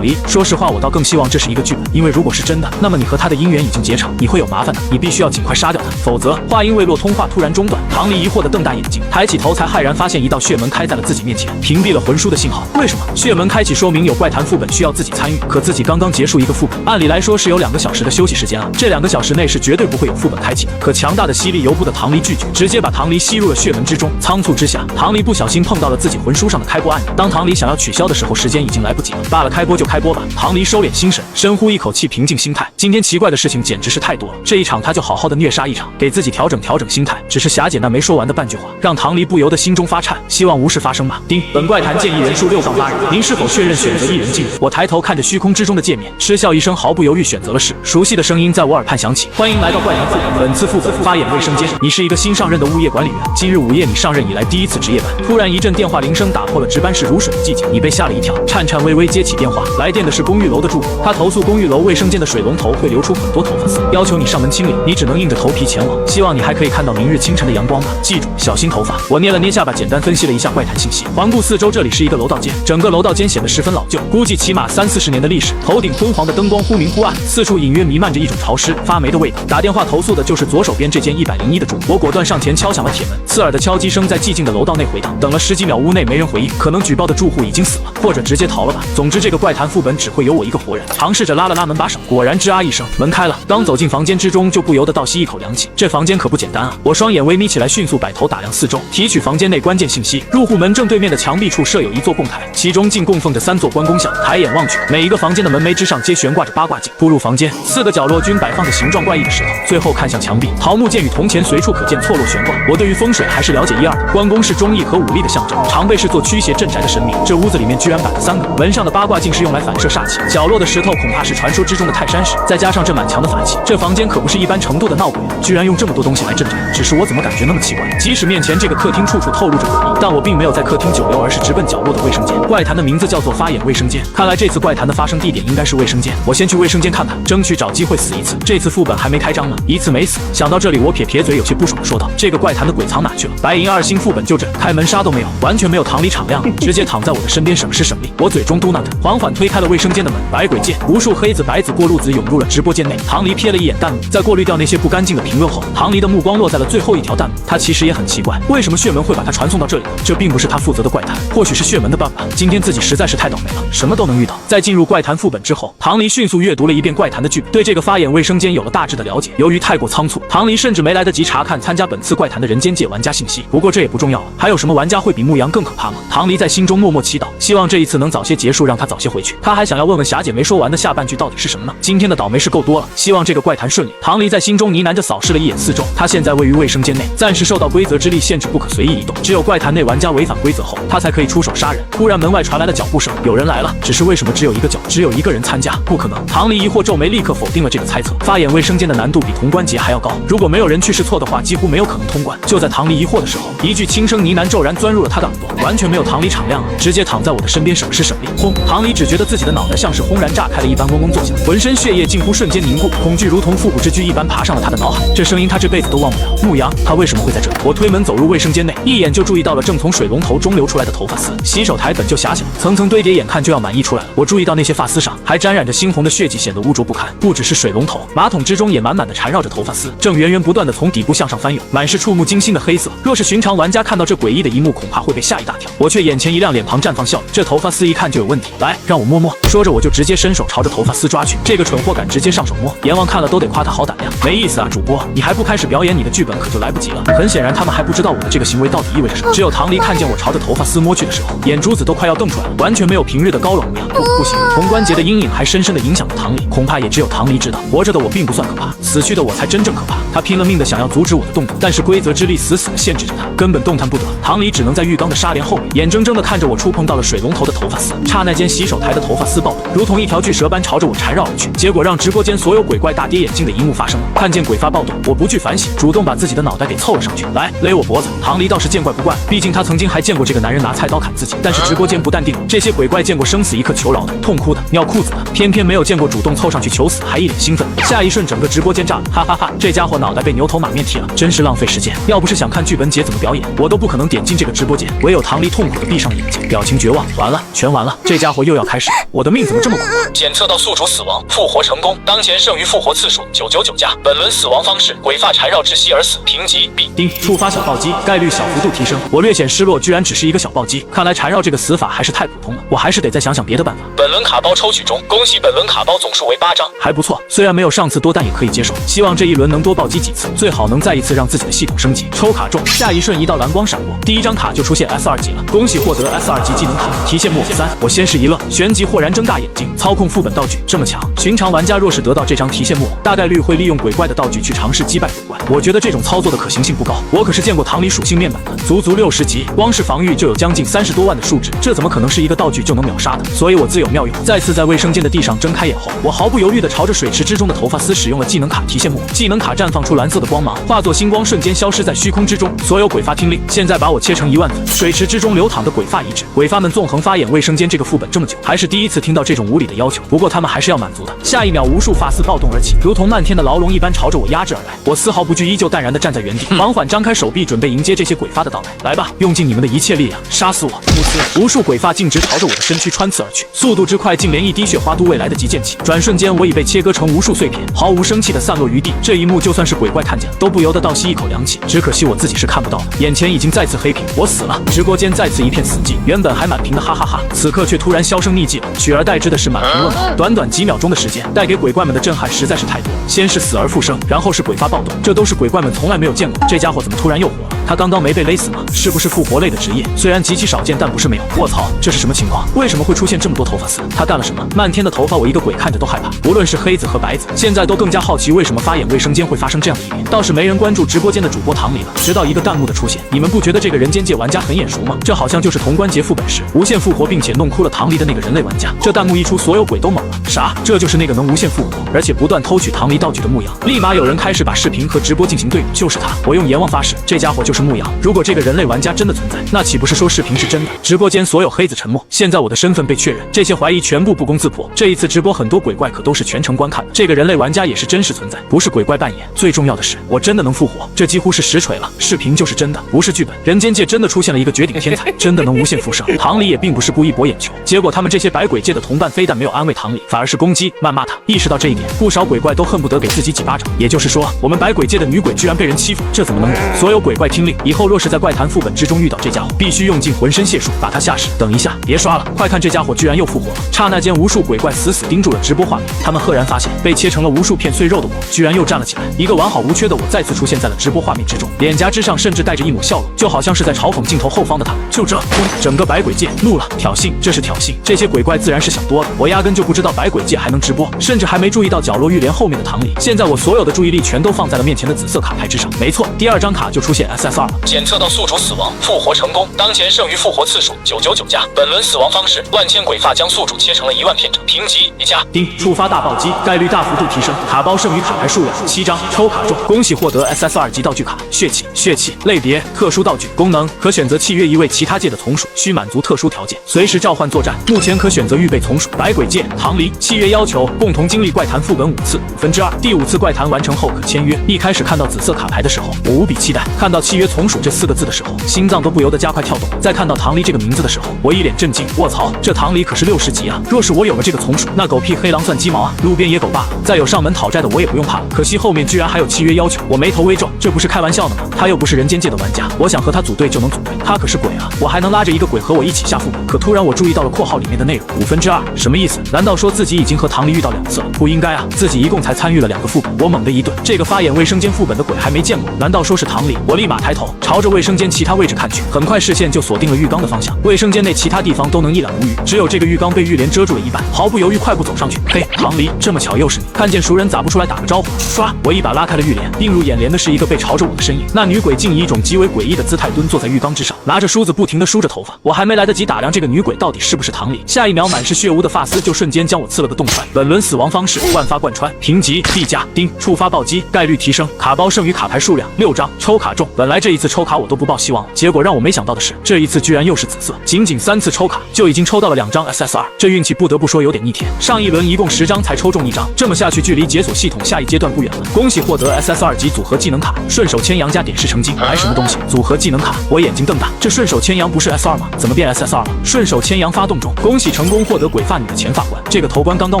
离，说实话，我倒更希望这是一个剧本，因为如果是真的，那么你和他的姻缘已经结成，你会有麻烦的，你必须要尽快杀掉他，否则。话音未落，通话突然中断。唐离疑惑的瞪大眼睛，抬起头才骇然发现一道血门开在了自己面前，屏蔽了魂书的信号。为什么？血门开启说明有怪谈副本需要自己参与，可自己刚刚结束一个副本，按理来说是有2个小时的休息时间啊，这2个小时内是绝对不会有副本开启的。可强大的吸力由不得唐离拒绝，直接把唐离吸入了血门之中。仓促之下，唐离不小心碰到了自己魂书上的开播按钮。当唐离想要取消的时候，时间已经来不及了。罢了，开播就开播吧。唐离收敛心神，深呼一口气，平静心态。今天奇怪的事情简直是太多了，这一场他就好好的虐杀一场，给自己调整调整心态。只是霞姐那没说完的半句话，让唐离不由得心中发颤，希望无事发生吧。丁，本怪谈建议人数6杠8人，您是否确认选择1人进入？我抬头看着虚空之中的界面，嗤笑一声，毫不犹豫选择了是。熟悉的声音在我耳畔响起，欢迎来到怪谈副本，本次副本发眼卫生间。你是一个新上任的物业管理员，今日午夜你上任以来第1次值夜班。突然一阵电话铃声打破了值班室如水的寂静，你被吓了一跳，颤颤巍巍接起电话，来电的是公寓楼的住户，他投诉公寓楼卫生间的水龙头会流出很多头发丝，要求你上门清理，你只能硬着头皮前往，希望你还可以看到明日清晨的阳光吧，记住小心头发。我捏了捏下巴，简单分析了一下怪谈信息，环顾四周，这里是一个楼道间，整个楼道间显得十分老旧，估计起码30-40年的历史，头顶昏黄的灯光忽明忽暗，四处隐约弥漫着一种潮湿发霉的味道。打电话投诉的就是左手边这间101的住户，我果断上前敲响了铁门，刺耳的敲击声在寂静的楼道内回荡，等了10几秒，屋内没人回应，可能举报的住户已经死了，或者直接逃了吧。总之这个怪谈副本只会有我一个活人。尝试着拉了拉门把手，果然吱啊一声，门开了。刚走进房间之中，就不由得倒吸一口凉气，这房间可不简单啊！我双眼微眯起来，迅速摆头打量四周，提取房间内关键信息。入户门正对面的墙壁处设有一座供台，其中竟供奉着3座关公像。抬眼望去，每一个房间的门楣之上皆悬挂着八卦镜。步入房间，4个角落均摆放着形状怪异的石头。最后看向墙壁，桃木剑与铜钱随处可见错落悬挂。我对于风水还是了解1、2的。关公是忠义和武力的象征，常被视作驱邪镇宅的神明。这屋子里面居然摆了3个，门上的八卦镜是用来反射煞气，角落的石头恐怕是传说之中的泰山石，再加上这满墙的法器，这房间可不是一般程度的闹鬼，居然用这么多东西来镇宅。只是我怎么感觉那么奇怪？即使面前这个客厅处处透露着诡异，但我并没有在客厅久留，而是直奔角落的卫生间。怪谈的名字叫做发眼卫生间，看来这次怪谈的发生地点应该是卫生间。我先去卫生间看看，争取找机会死一次。这次副本还没开张呢，一次没死。想到这里，我撇撇嘴，有些不爽地说道：“这个怪谈的鬼藏哪去了？白银2星副本就这，开门杀都没有，完全没有堂里敞亮，直接躺在我的身边省时省力。”我嘴中嘟囔着，缓缓推开了卫生间的门。百鬼界，无数黑子白子过路子涌入了直播间内。唐离瞥了一眼弹幕，在过滤掉那些不干净的评论后，唐离的目光落在了最后一条弹幕。他其实也很奇怪，为什么血门会把他传送到这里？这并不是他负责的怪谈，或许是血门的办法。今天自己实在是太倒霉了，什么都能遇到。在进入怪谈副本之后，唐离迅速阅读了一遍怪谈的剧本，对这个发眼卫生间有了大致的了解。由于太过仓促，唐离甚至没来得及查看参加本次怪谈的人间界玩家信息。不过这也不重要了，还有什么玩家会比牧羊更可怕吗？唐离在心中默默祈祷，希望这一次能早些结束，让他早些回去。他还想要问问霞姐没说完的下半句到底是什么呢？今天的倒霉事够多了，希望这个怪谈顺利。唐离在心中呢喃着，扫视了一眼四周，他现在位于卫生间内，暂时受到规则之力限制，不可随意移动。只有怪谈内玩家违反规则后，他才可以出手杀人。突然门外传来了脚步声，有人来了，只是为什么只有一个人参加？不可能！唐离疑惑皱眉，立刻否定了这个猜测。发眼卫生间的难度度比潼关节还要高。如果没有人去试错的话，几乎没有可能通关。就在唐离疑惑的时候，一句轻声呢喃骤然钻入了他的耳朵，完全没有唐离敞亮啊，直接躺在我的身边，省时省力。轰！唐离只觉得自己的脑袋像是轰然炸开了一般，嗡嗡作响，浑身血液近乎瞬间凝固，恐惧如同腹股之躯一般爬上了他的脑海。这声音他这辈子都忘不了。牧羊，他为什么会在这里？我推门走入卫生间内，一眼就注意到了正从水龙头中流出来的头发丝。洗手台本就狭小，层层堆叠，眼看就要满溢出来了。我注意到那些发丝上还沾染着猩红的血迹，显得污浊不堪。不只是水龙头，马桶之中也满满的缠绕着头发丝，正源源不断的从底部向上翻涌，满是触目惊心的黑色。若是寻常玩家看到这诡异的一幕，恐怕会被吓一大跳。我却眼前一亮，脸庞绽放笑意。这头发丝一看就有问题，来，让我摸摸。说着我就直接伸手朝着头发丝抓去。这个蠢货敢直接上手摸，阎王看了都得夸他好胆量。没意思啊，主播，你还不开始表演你的剧本，可就来不及了。很显然，他们还不知道我的这个行为到底意味着什么。只有唐离看见我朝着头发丝摸去的时候，眼珠子都快要瞪出来了，完全没有平日的高冷模样。不行，潼关节的阴影还深深的影响了唐离，恐怕也只有唐离知道，活着的我并不算可怕，死去的我才真正可怕。他拼了命的想要阻止我的动作，但是规则之力死死的限制着他，根本动弹不得。唐离只能在浴缸的纱帘后面，眼睁睁的看着我触碰到了水龙头的头发丝。刹那间，洗手台的头发丝暴动，如同一条巨蛇般朝着我缠绕而去。结果让直播间所有鬼怪大跌眼镜的一幕发生了。看见鬼发暴动，我不惧反省，主动把自己的脑袋给凑了上去，来勒我脖子。唐离倒是见怪不怪，毕竟他曾经还见过这个男人拿菜刀砍自己。但是直播间不淡定，这些鬼怪见过生死一刻求饶的、痛哭的、尿裤子的，偏偏没有见过主动凑上去求死还一脸兴奋。下一瞬，整个直播间炸了，哈哈哈！这家伙脑袋被牛头马面剃了，真是浪费时间。要不是想看剧本姐怎么表演，我都不可能点进这个直播间。唯有唐离痛苦的闭上眼睛，表情绝望。完了，全完了，这家伙又要开始，我的命怎么这么苦？检测到宿主死亡，复活成功，当前剩余复活次数999加。本轮死亡方式：鬼发缠绕窒息而死，评级 B。丁，触发小暴击，概率小幅度提升。我略显失落，居然只是一个小暴击，看来缠绕这个死法还是太普通了，我还是得再想想别的办法。本轮卡包抽取中，恭喜本轮卡包总数为8张，还不错，虽然没有上次多，但也可以接受。希望这一轮能多暴击几次，最好能再一次让自己的系统升级。抽卡中，下一瞬一道蓝光闪过，第一张卡就出现 S2级了，恭喜获得 S2级技能卡提线木偶3。我先是一愣，旋即豁然睁大眼睛，操控副本道具这么强，寻常玩家若是得到这张提线木偶，大概率会利用鬼怪的道具去尝试击败鬼怪。我觉得这种操作的可行性不高，我可是见过唐离属性面板的，足足60级，光是防御就有将近30多万的数值，这怎么可能是一个道具就能秒杀的？所以我自有妙用。再次在卫生间的地上睁开眼后，我毫不犹豫地朝着水池之中的头发丝使用了技能卡提线木偶。技能卡绽放出蓝色的光芒，化作星光，瞬间消失在虚空之中。所有鬼发听令，现在把我切成1万份。水池之中流淌的鬼发遗址，鬼发们纵横发眼卫生间这个副本这么久，还是第一次听到这种无理的要求。不过他们还是要满足的。下一秒，无数发丝暴动而起，如同漫天的牢笼一般朝着我压制而来。我丝毫不惧，依旧淡然地站在原地，缓缓张开手臂，准备迎接这些鬼发的到来。来吧，用尽你们的一切力量，杀死我！噗呲，无数鬼发径直朝着我的身躯穿刺而去，速度之快，竟连一滴血花都未来得及溅起。转瞬间，我已被切割成无数碎片，毫无生气地散落于地。这一幕就算是鬼怪看见了，都不由得倒吸一口凉气。只可惜我自己是看不到的，眼前已经再次黑屏，我死了。直播间再次一片死寂，原本还满屏的哈哈哈，此刻却突然销声匿迹了，取而代之的是满屏问号。短短几秒钟的时间，带给鬼怪们的震撼实在是太多。先是死而复生，然后是鬼发暴动，这都是鬼怪们从来没有见过。这家伙怎么突然又活了？他刚刚没被勒死吗？是不是复活类的职业？虽然极其少见，但不是没有。卧槽，这是什么情况？为什么会出现这么多头发丝？他干了什么？漫天的头发，我一个鬼看着都害怕。无论是黑子和白子，现在都更加好奇为什么发眼卫生间会发生这样的一幕。倒是没人关注直播间的主播唐离了。直到一个弹幕的出现，你们不觉得这个人间界玩家很眼熟吗？这好像就是潼关节副本时无限复活并且弄哭了唐离的那个人类玩家。这弹幕一出，所有鬼都懵了。啥？这就是那个能无限复活，而且不断偷取唐离道具的牧羊。立马有人开始把视频和直播进行对比，就是他。我用阎王发誓，这家伙就是牧羊。如果这个人类玩家真的存在，那岂不是说视频是真的？直播间所有黑子沉默。现在我的身份被确认，这些怀疑全部不攻自破。这一次直播很多鬼怪可都是全程观看的，这个人类玩家也是真实存在，不是鬼怪扮演。最重要的是，我真的能复活，这几乎是实锤了。视频就是真的，不是剧本。人间界真的出现了一个绝顶天才，真的能无限复生。唐离也并不是故意博眼球，结果他们这些百鬼界的同伴非但没有安慰唐离，反而是攻击、谩骂他。意识到这一点，不少鬼怪都恨不得给自己几巴掌。也就是说，我们百鬼界的女鬼居然被人欺负，这怎么能忍？所有鬼怪听令，以后若是在怪谈副本之中遇到这家伙，必须用尽浑身解数把他吓死。等一下，别刷了，快看这家伙居然又复活了！刹那间，无数鬼怪死死盯住了直播画面，他们赫然发现，被切成了无数片碎肉的我，居然又站了起来。一个完好无缺的我再次出现在了直播画面之中，脸颊之上甚至带着一抹笑容，就好像是在嘲讽镜头后方的他们。就这，整个百鬼界怒了，挑衅，这是挑衅。这些鬼怪自然是想多了，我压根就不知道百鬼界还能直播，甚至还没注意到角落玉莲后面的唐离。现在我所有的注意力全都放在了面前的紫色卡牌之上。没错，第2张卡就出现 SSR 了，检测到宿主死亡，复活成功，当前剩余复活次数999加。本轮死亡方式：万千鬼发将宿主切成了1万片整，评级1加。丁，触发大暴击，概率大幅度提升，卡包剩余卡牌数量7张，抽卡中，恭喜获得 SSR 级道具卡血气类别特殊道具，功能可选择契约一位其他界的从属，需满足特殊条件，随时召唤作战。目前可选择预备从属百鬼界、唐离。契约要求共同经历怪谈副本5次，2/5。第5次怪谈完成后可签约。一开始看到紫色卡牌的时候，我无比期待；看到契约从属这4个字的时候，心脏都不由得加快跳动。在看到唐离这个名字的时候，我一脸震惊。卧槽，这唐离可是60级啊！若是我有了这个从属，那狗屁黑狼算鸡毛啊！路边野狗罢了，再有上门讨债的我也不用怕了。可惜后面居然还有契约要求，我眉头微皱，这不是开玩笑的吗？他又不是人间界的玩家，我想和他组队就能组队，他可是鬼啊！我还能拉着一个鬼和我一起下副本。可突然我注意到了括号里面的内容，2/5，什么意思？难道说自己已经和唐离遇到2次了？不应该啊，自己一共才参与了2个副本。我猛地一顿，这个发演卫生间副本的鬼还没见过，难道说是唐离？我立马抬头朝着卫生间其他位置看去，很快视线就锁定了浴缸的方向。卫生间内其他地方都能一览无余，只有这个浴缸被浴帘遮住了一半。毫不犹豫快步走上去，嘿，唐离，这么巧又是你！看见熟人咋不出来打个招呼？唰，我一把拉开了浴帘，映入眼帘的是一个被朝着我的身影。那女鬼竟以一种极为诡异的姿态蹲坐在浴缸之上，拿着梳子不停地梳着头发。我还没来得及打量这个女鬼到底是不是唐离，下一秒满是血污的发丝就瞬间将我刺了个洞穿。本轮死亡方式：万发贯穿，评级 D 加，丁，触发暴击，概率提升，卡包剩余卡牌数量6张，抽卡中。本来这一次抽卡我都不抱希望了，结果让我没想到的是，这一次居然又是紫色。仅3次抽卡就已经抽到了2张 SSR， 这运气不得不说有点逆天。上一轮一共10张才抽中1张，这么下去距离解锁系统下一阶段不远了。恭喜获得 SSR 级组合技能卡，顺手牵羊加点石成金，还什么东西？组合技能卡？我眼睛瞪大，这顺手牵羊不是 SR 吗？怎么变 SSR 了？顺手牵羊发动中，恭喜成功获得鬼发女的前发冠。这个头冠刚刚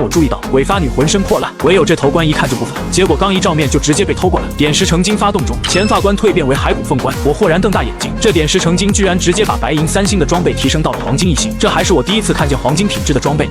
我注意到，鬼发女浑身破烂，唯有这头冠一看就不凡。结果刚一照面就直接被偷过来，点石成金发动中，前发冠蜕变为骸骨凤冠。我豁然瞪大眼睛，这点石成金居然直接把白银3星的装备提升到了黄金1星，这还是我第一次看见黄金品质的装备。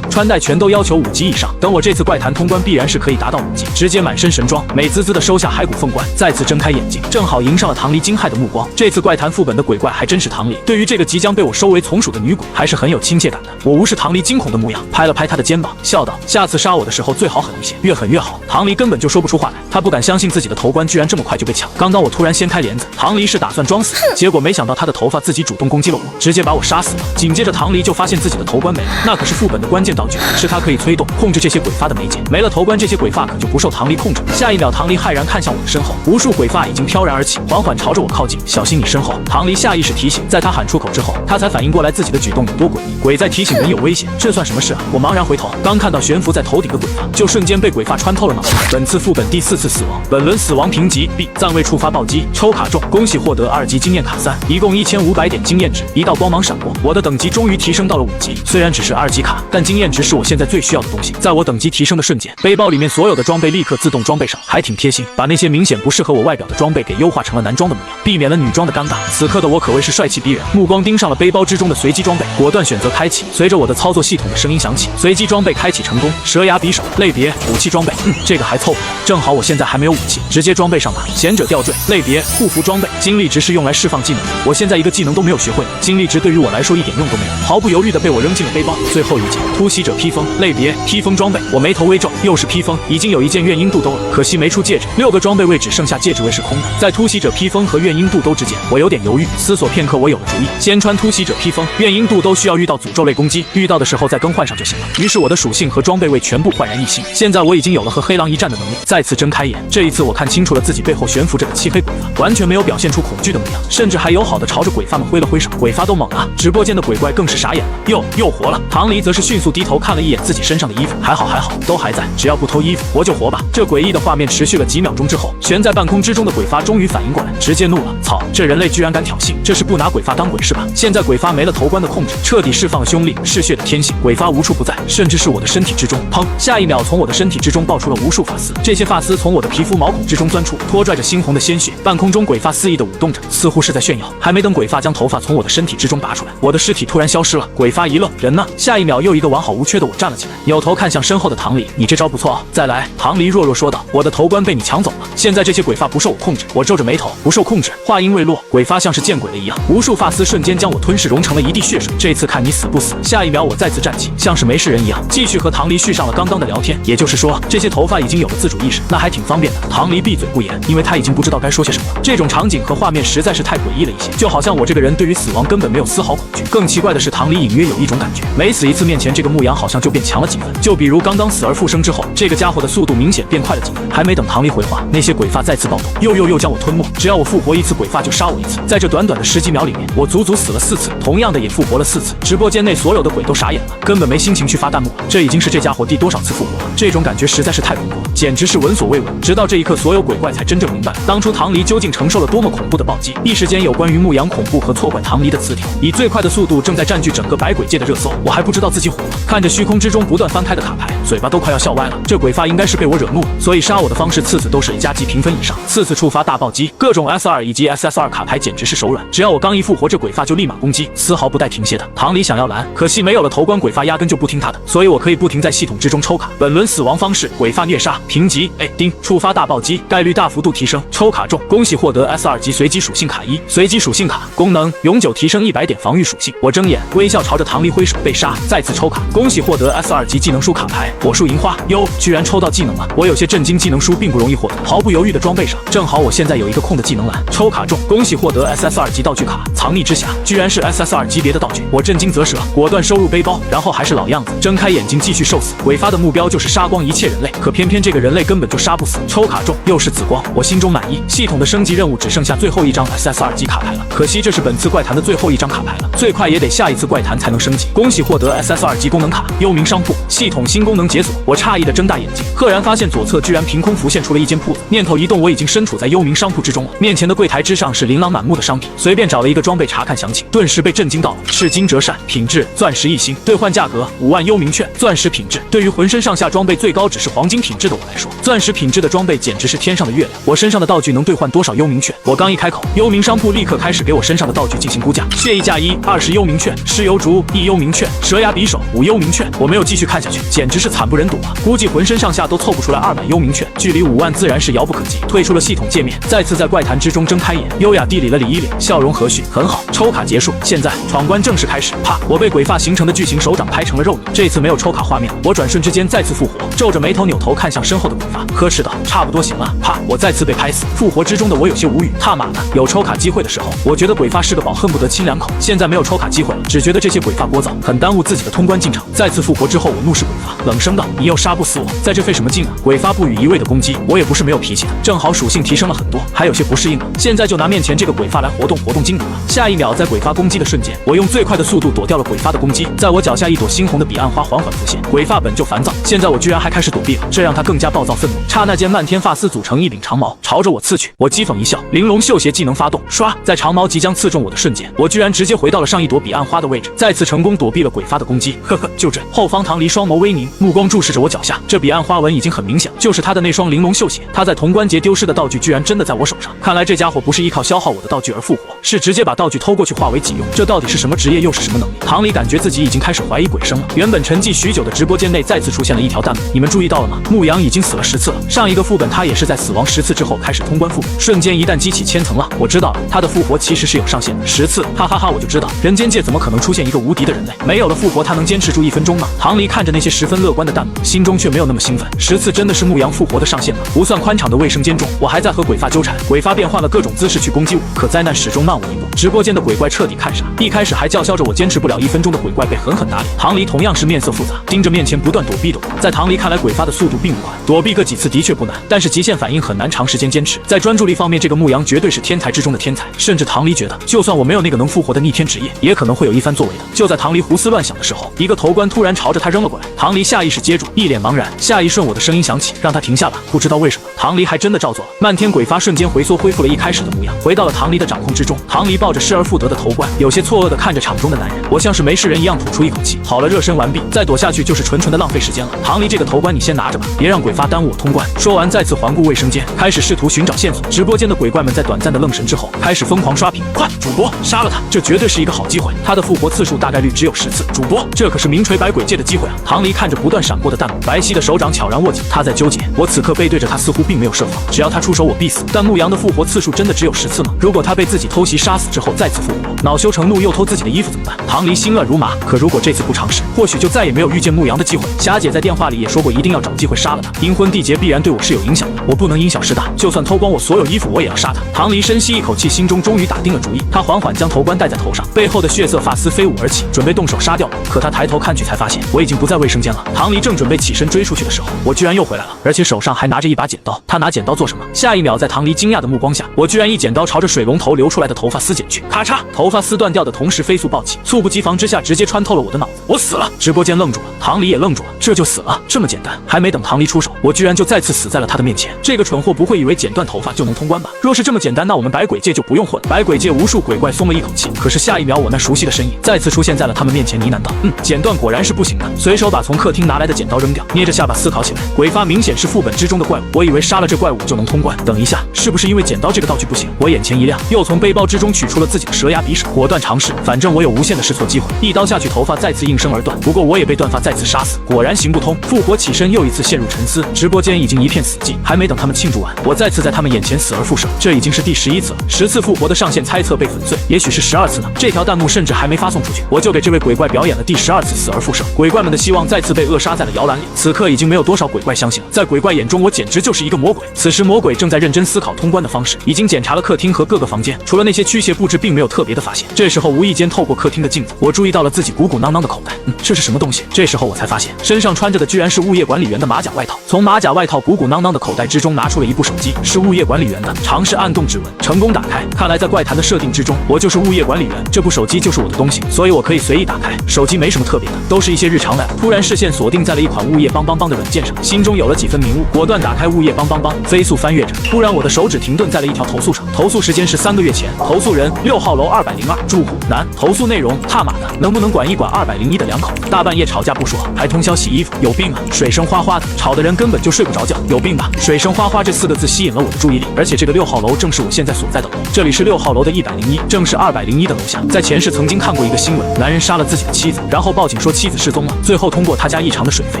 穿戴全都要求5级以上，等我这次怪谈通关必然是可以达到5级，直接满身神装，美滋滋的收下骸骨凤冠，再次睁开眼睛，正好迎上了唐离惊骇的目光。这次怪谈副本的鬼怪还真是唐离，对于这个即将被我收为从属的女鬼，还是很有亲切感的。我无视唐离惊恐的模样，拍了拍她的肩膀，笑道：下次杀我的时候最好狠一些，越狠越好。唐离根本就说不出话来，他不敢相信自己的头冠居然这么快就被抢。刚刚我突然掀开帘子，唐离是打算装死，结果没想到他的头发自己主动攻击了我，直接把我杀死了。紧接着唐离就发现自己的头冠没了，那可是副本的关键道具，是他可以催动控制这些鬼发的媒介，没了头冠，这些鬼发可就不受唐离控制。下一秒，唐离骇然看向我的身后，无数鬼发已经飘然而起，缓缓朝着我靠近。小心你身后！唐离下意识提醒。在他喊出口之后，他才反应过来自己的举动有多诡异。鬼在提醒人有危险，这算什么事啊？我茫然回头，刚看到悬浮在头顶的鬼发，就瞬间被鬼发穿透了脑袋。本次副本第4次死亡，本轮死亡评级 B， 暂未触发暴击，抽卡中，恭喜获得2级经验卡3，一共1500点经验值。一道光芒闪过，我的等级终于提升到了5级。虽然只是2级卡，但经验值是我现在最需要的东西。在我等级提升的瞬间，背包里面所有的装备立刻自动装备上，还挺贴心，把那些明显不适合我外表的装备给优化成了男装的模样，避免了女装的尴尬。此刻的我可谓是帅气逼人，目光盯上了背包之中的随机装备，果断选择开启。随着我的操作系统的声音响起，随机装备开启成功。蛇牙匕首，类别武器装备，这个还凑合，正好我现在还没有武器，直接装备上吧。贤者吊坠，类别护符装备，精力值是用来释放技能的，我现在一个技能都没有学会，精力值对于我来说一点用都没有，毫不犹豫的被我扔进了背包。最后一件突袭者披风，类别披风装备，我眉头微皱，又是披风，已经有一件怨婴肚兜了，可惜没出戒指，6个装备位只剩下戒指位是空的。在突袭者披风和怨婴肚兜之间，我有点犹豫，思索片刻，我有了主意，先穿突袭者披风，怨婴肚兜需要遇到诅咒类攻击，遇到的时候再更换上就行了。于是我的属性和装备位全部焕然一新，现在我已经有了和黑狼一战的能力。再次睁开眼，这一次我看清楚了自己背后悬浮着的漆黑鬼发，完全没有表现出恐惧的模样，甚至还友好的朝着鬼发们挥了挥手。鬼发都懵了，直播间的鬼怪更是傻眼了，又活了。唐离则是迅速低头看了一眼自己身上的衣服，还好都还在，只要不偷衣服活就活吧。这诡异的画面持续了几秒钟之后，悬在半空之中的鬼发终于反应过来，直接怒了，操，这人类居然敢挑衅，这是不拿鬼发当鬼是吧？现在鬼发没了头冠的控制，彻底释放了凶戾嗜血的天性，鬼发无处不在，甚至是我的身体之中。砰！下一秒，从我的身体之中爆出了无数发丝，这些发丝从我的皮肤毛孔之中钻出，拖拽着猩红的鲜血。半空中鬼发肆意的舞动着，似乎是在炫耀。还没等鬼发将头发从我的身体之中拔出来，我的尸体突然消失了。鬼发一愣，人呢？下一秒，又一个完好无缺的我站了起来，扭头看向身后的唐离，你这招不错啊，再来。唐离弱弱说道，我的头冠被你抢走了，现在这些鬼发不受我控制。我皱着眉头，不受控制。话音未落，鬼发像是见鬼了一样，无数发丝瞬间将我吞噬，融成了一地血水。这次看你死不死。下一秒，我再次站起，像是没事人一样，继续和唐离续上了刚刚的聊天。也就是说，这些头发已经有了自主意识，那还挺方便的。唐离闭嘴不言，因为他已经不知道该说些什么了。这种场景和画面实在是太诡异了一些，就好像我这个人对于死亡根本没有丝毫恐惧。更奇怪的是，唐离隐约有一种感觉，每死一次面前这个牧羊好像就变强了几分。就比如刚刚死而复生之后，这个家伙的速度明显变快了几分。还没等唐离回话，那些鬼发再次暴动，又将我吞没。只要我复活一次鬼发，就杀我一次。在这短短的10几秒里面，我足足死了4次，同样的也复活了4次。直播间内所有的鬼都傻眼了，根本没心情去发弹幕了。这已经是这家伙第多少次复活了？这种感觉实在是太恐怖了，简直是闻所未闻。直到这一刻，所有鬼怪才真正明白当初唐离究竟承受了多么恐怖的暴击。一时间，有关于牧羊恐怖和错怪唐离的词条，以最快的速度正在占据整个百鬼界的热搜。我还不知道自己火了，看着虚空之中不断翻开的卡牌，嘴巴都快要笑歪了。这鬼发应该是被我惹怒了，所以杀我的方式次次都是 A 加级评分以上，次次触发大暴击，各种 S2 以及 SSR 卡牌简直是手软。只要我刚一复活，这鬼发就立马攻击，丝毫不带停歇的。唐离想要拦，可惜没有了头冠，鬼发压根就不听他的，所以我可以不停在系统之中抽卡。本轮死亡方式：鬼发虐杀，评级 A 丁，触发大暴击，概率大幅度提升，抽卡中，恭喜获得 S2 级随机属性卡1，随机属性卡功能永久提升100点防御属性。我睁眼微笑朝着唐离挥手，被杀，再次抽卡，恭喜获得 S2 级技能书卡牌火树银花。哟，居然抽到技能了！我有些震惊，技能书并不容易获得，毫不犹豫的装备上，正好我现在有一个空的技能栏。抽卡中，恭喜获得 SSR 级道具卡藏匿之匣，居然是 SSR 级别的道具，我震惊啧舌，果断收入背包，然后还是老样子，睁开眼睛继续受死。鬼发的目标就是杀光一切人类，可偏偏这个人类根本就杀不死。抽卡中又是紫光，我心中满意。系统的升级任务只剩下最后一张 SSR 级卡牌了，可惜这是本次怪谈的最后一张卡牌了，最快也得下一次怪谈才能升级。恭喜获得 SSR 级功能卡幽冥商铺，系统新功能解锁。我诧异的睁大眼睛，赫然发现左侧居然凭空浮现出了一间铺子，念头一动，我已经身处在幽冥商铺之中了。面前的柜台之上是琳琅满目的商品，随便找了一个装备查看详情，顿时被震惊到了。赤金折扇，品质钻石1星，兑换价格5万幽冥券。钻石品质，对于浑身上下装备最高只是黄金品质的我来说，钻石品质的装备简直是天上的月亮。我身上的道具能兑换多少幽冥券？我刚一开口，幽冥商铺立刻开始给我身上的道具进行估价。血翼架1 20幽冥券，尸油烛1幽冥券，蛇牙匕首5幽冥券。我没有继续看下去，简直是惨不忍睹啊！估计浑身上下都凑不出来200幽冥券，距离5万自然是遥不可及。退出了系统界面，再次在怪谈之中睁开眼，优雅地理了理一脸，笑容和煦，很好。抽卡结束，现在闯关正式开始。啪！我被鬼发形成的巨型手掌拍成了肉泥。这次没有抽卡画面，我转瞬之间再次复活，皱着眉头扭头看向身后的鬼发，呵斥道：“差不多行了。”啪！我再次被拍死。复活之中的我有些无语，他妈的！有抽卡机会的时候，我觉得鬼发是个宝，恨不得亲2口。现在没有抽卡机会了，只觉得这些鬼发聒噪，很耽误自己的通关进程。再次复活之后，我怒视鬼发，冷声道：“你又杀不死我，在这费什么劲啊？”鬼发不语一味的攻击，我也不是没有脾气的，正好属性提升了很多，还有些不适应了。现在就拿面前这个鬼发来活动筋骨吧。下一秒，在鬼发攻击的瞬间，我用最快的速度躲掉了鬼发的攻击。在我脚下，一朵猩红的彼岸花缓缓浮现。鬼发本就烦躁，现在我居然还开始躲避了，这让他更加暴躁愤怒。刹那间，漫天发丝组成一柄长矛，朝着我刺去。我讥讽一笑，玲珑绣鞋技能发动，唰！在长矛即将刺中我的瞬间，我居然直接回到了上一朵彼岸花的位置，再次成功躲避了鬼发的攻击。呵呵，就这。后方唐离双眸微凝，目光注视着我脚下，这彼岸花纹已经很明显了，就是他的那双玲珑绣鞋。他在潼关节丢失的道具居然真的在我手上，看来这家伙不是依靠消耗我的道具而复活，是直接把道具偷过去化为己用。这到底是什么职业，又是什么能力？唐离感觉自己已经开始怀疑鬼生了。原本沉寂许久的直播间内再次出现了一条弹幕，你们注意到了吗？牧羊已经死了10次了，上一个副本他也是在死亡10次之后开始通关副本，瞬间一旦激起千层浪。我知道了，他的复活其实是有上限的，10次，哈哈哈！我就知道人间界怎么可能出现一个无敌的人类？没有了复活，他能坚持住1分钟吗？唐离看着那些十分乐观的弹幕，心中却没有那么兴奋。10次真的是牧羊复活的上限吗？不算宽敞的卫生间中，我还在和鬼发纠缠，鬼发便换了各种姿势去攻击我，可灾难始终慢我一步。直播间的鬼怪彻底看傻，一开始还叫嚣着我坚持不了1分钟的鬼怪被狠狠打脸。唐离同样是面色复杂，盯着面前不断躲避的我。在唐离看来，鬼发的速度并不快，躲避个几次的确不难，但是极限反应很难长时间坚持。在专注力方面，这个牧羊绝对是天才之中的天才，甚至唐离觉得，就算我没有那个能复活的逆天职业，也可能会有一番作为的。就在唐离胡思乱想的时候，一个头冠突然朝着他扔了过来，唐离下意识接住，一脸茫然。下一瞬，我的声音响起，让他停下吧。不知道为什么，唐离还真的照做了。漫天鬼发瞬间回缩，恢复了一开始的模样，回到了唐离的掌控之中。唐离抱着失而复得的头冠，有些错愕地看着场中的男人。我像是没事人一样吐出一口气，好了，热身完毕，再躲下去就是纯纯的浪费时间了。唐离，这个头冠你先拿着吧，别让鬼发耽误我通关。说完，再次环顾卫生间，开始试图寻找线索。直播间的鬼怪们在短暂的愣神之后，开始疯狂刷屏。快，主播杀了他，这绝对是一个好机会。他的复活次数大概率只有10次。主播，这可是名垂百鬼界的机会啊！唐离看着不断闪过的弹幕，白皙的手掌悄然握紧，他在纠结。我此刻背对着他，似乎并没有设防，只要他出手，我必死。但牧羊的复活次数真的只有10次吗？如果他被自己偷袭杀死之后再次复活，恼羞成怒又偷自己的衣服怎么办？唐离心乱如麻。可如果这次不尝试，或许就再也没有遇见牧羊的机会。霞姐在电话里也说过，一定要找机会杀了他。阴婚缔结必然对我是有影响的，我不能因小失大，就算偷光我所有衣服，我也要杀他。唐离深吸一口气，心中终于打定了主意。他缓缓将头冠戴在头上，背后的血色发丝飞舞而起，准备动手杀掉我。可他抬头看去，才发现我已经不在卫生间了。唐离正准备起身追出去的时候，我居然然又回来了，而且手上还拿着一把剪刀。他拿剪刀做什么？下一秒，在唐离惊讶的目光下，我居然一剪刀朝着水龙头流出来的头发丝剪去，咔嚓，头发丝断掉的同时飞速暴起，猝不及防之下直接穿透了我的脑子，我死了！直播间愣住了，唐离也愣住了，这就死了？这么简单？还没等唐离出手，我居然就再次死在了他的面前。这个蠢货不会以为剪断头发就能通关吧？若是这么简单，那我们百鬼界就不用混。百鬼界无数鬼怪松了一口气，可是下一秒，我那熟悉的身影再次出现在了他们面前，呢喃道：“剪断果然是不行的。”随手把从客厅拿来的剪刀扔掉，捏着下巴思考起来。鬼发明显是副本之中的怪物，我以为杀了这怪物就能通关。等一下，是不是因为剪刀这个道具不行？我眼前一亮，又从背包之中取出了自己的蛇牙匕首，果断尝试，反正我有无限的试错机会。一刀下去，头发再次应声而断。不过我也被断发再次杀死，果然行不通。复活起身，又一次陷入沉思。直播间已经一片死寂，还没等他们庆祝完，我再次在他们眼前死而复生。这已经是第11次了，10次复活的上限猜测被粉碎，也许是12次呢。这条弹幕甚至还没发送出去，我就给这位鬼怪表演了第12次死而复生。鬼怪们的希望再次被扼杀在了摇篮里。此刻已经没有多少鬼怪相信了，在鬼怪眼中，我简直就是一个魔鬼。此时魔鬼正在认真思考通关的方式，已经检查了客厅和各个房间，除了那些驱邪布置，并没有特别的发现。这时候无意间透过客厅的镜子，我注意到了自己鼓鼓囊囊的口袋。这是什么东西？这时候我才发现，身上穿着的居然是物业管理员的马甲外套。从马甲外套鼓鼓囊囊的口袋之中拿出了一部手机，是物业管理员的。尝试按动指纹，成功打开。看来在怪谈的设定之中，我就是物业管理员，这部手机就是我的东西，所以我可以随意打开。手机没什么特别的，都是一些日常的。突然视线锁定在了一款物业帮帮帮的软件上，心中有了几分明悟，果断打开物业帮帮帮，飞速翻阅着。突然我的手指停顿在了一条投诉上，投诉时间是3个月前，投诉人6号楼202住户男，投诉内容他妈的能不能管一管201的2口子，大半夜吵架不说，还通宵洗衣服，有病啊！水声哗哗的，吵的人根本就睡不着觉，有病吧？水声哗哗这4个字吸引了我的注意力，而且这个6号楼正是我现在所在的楼，这里是6号楼的101，正是201的楼下。在前世曾经看过一个新闻，男人杀了自己的妻子，然后报警说妻子失踪了，最后通过他家异常的水费，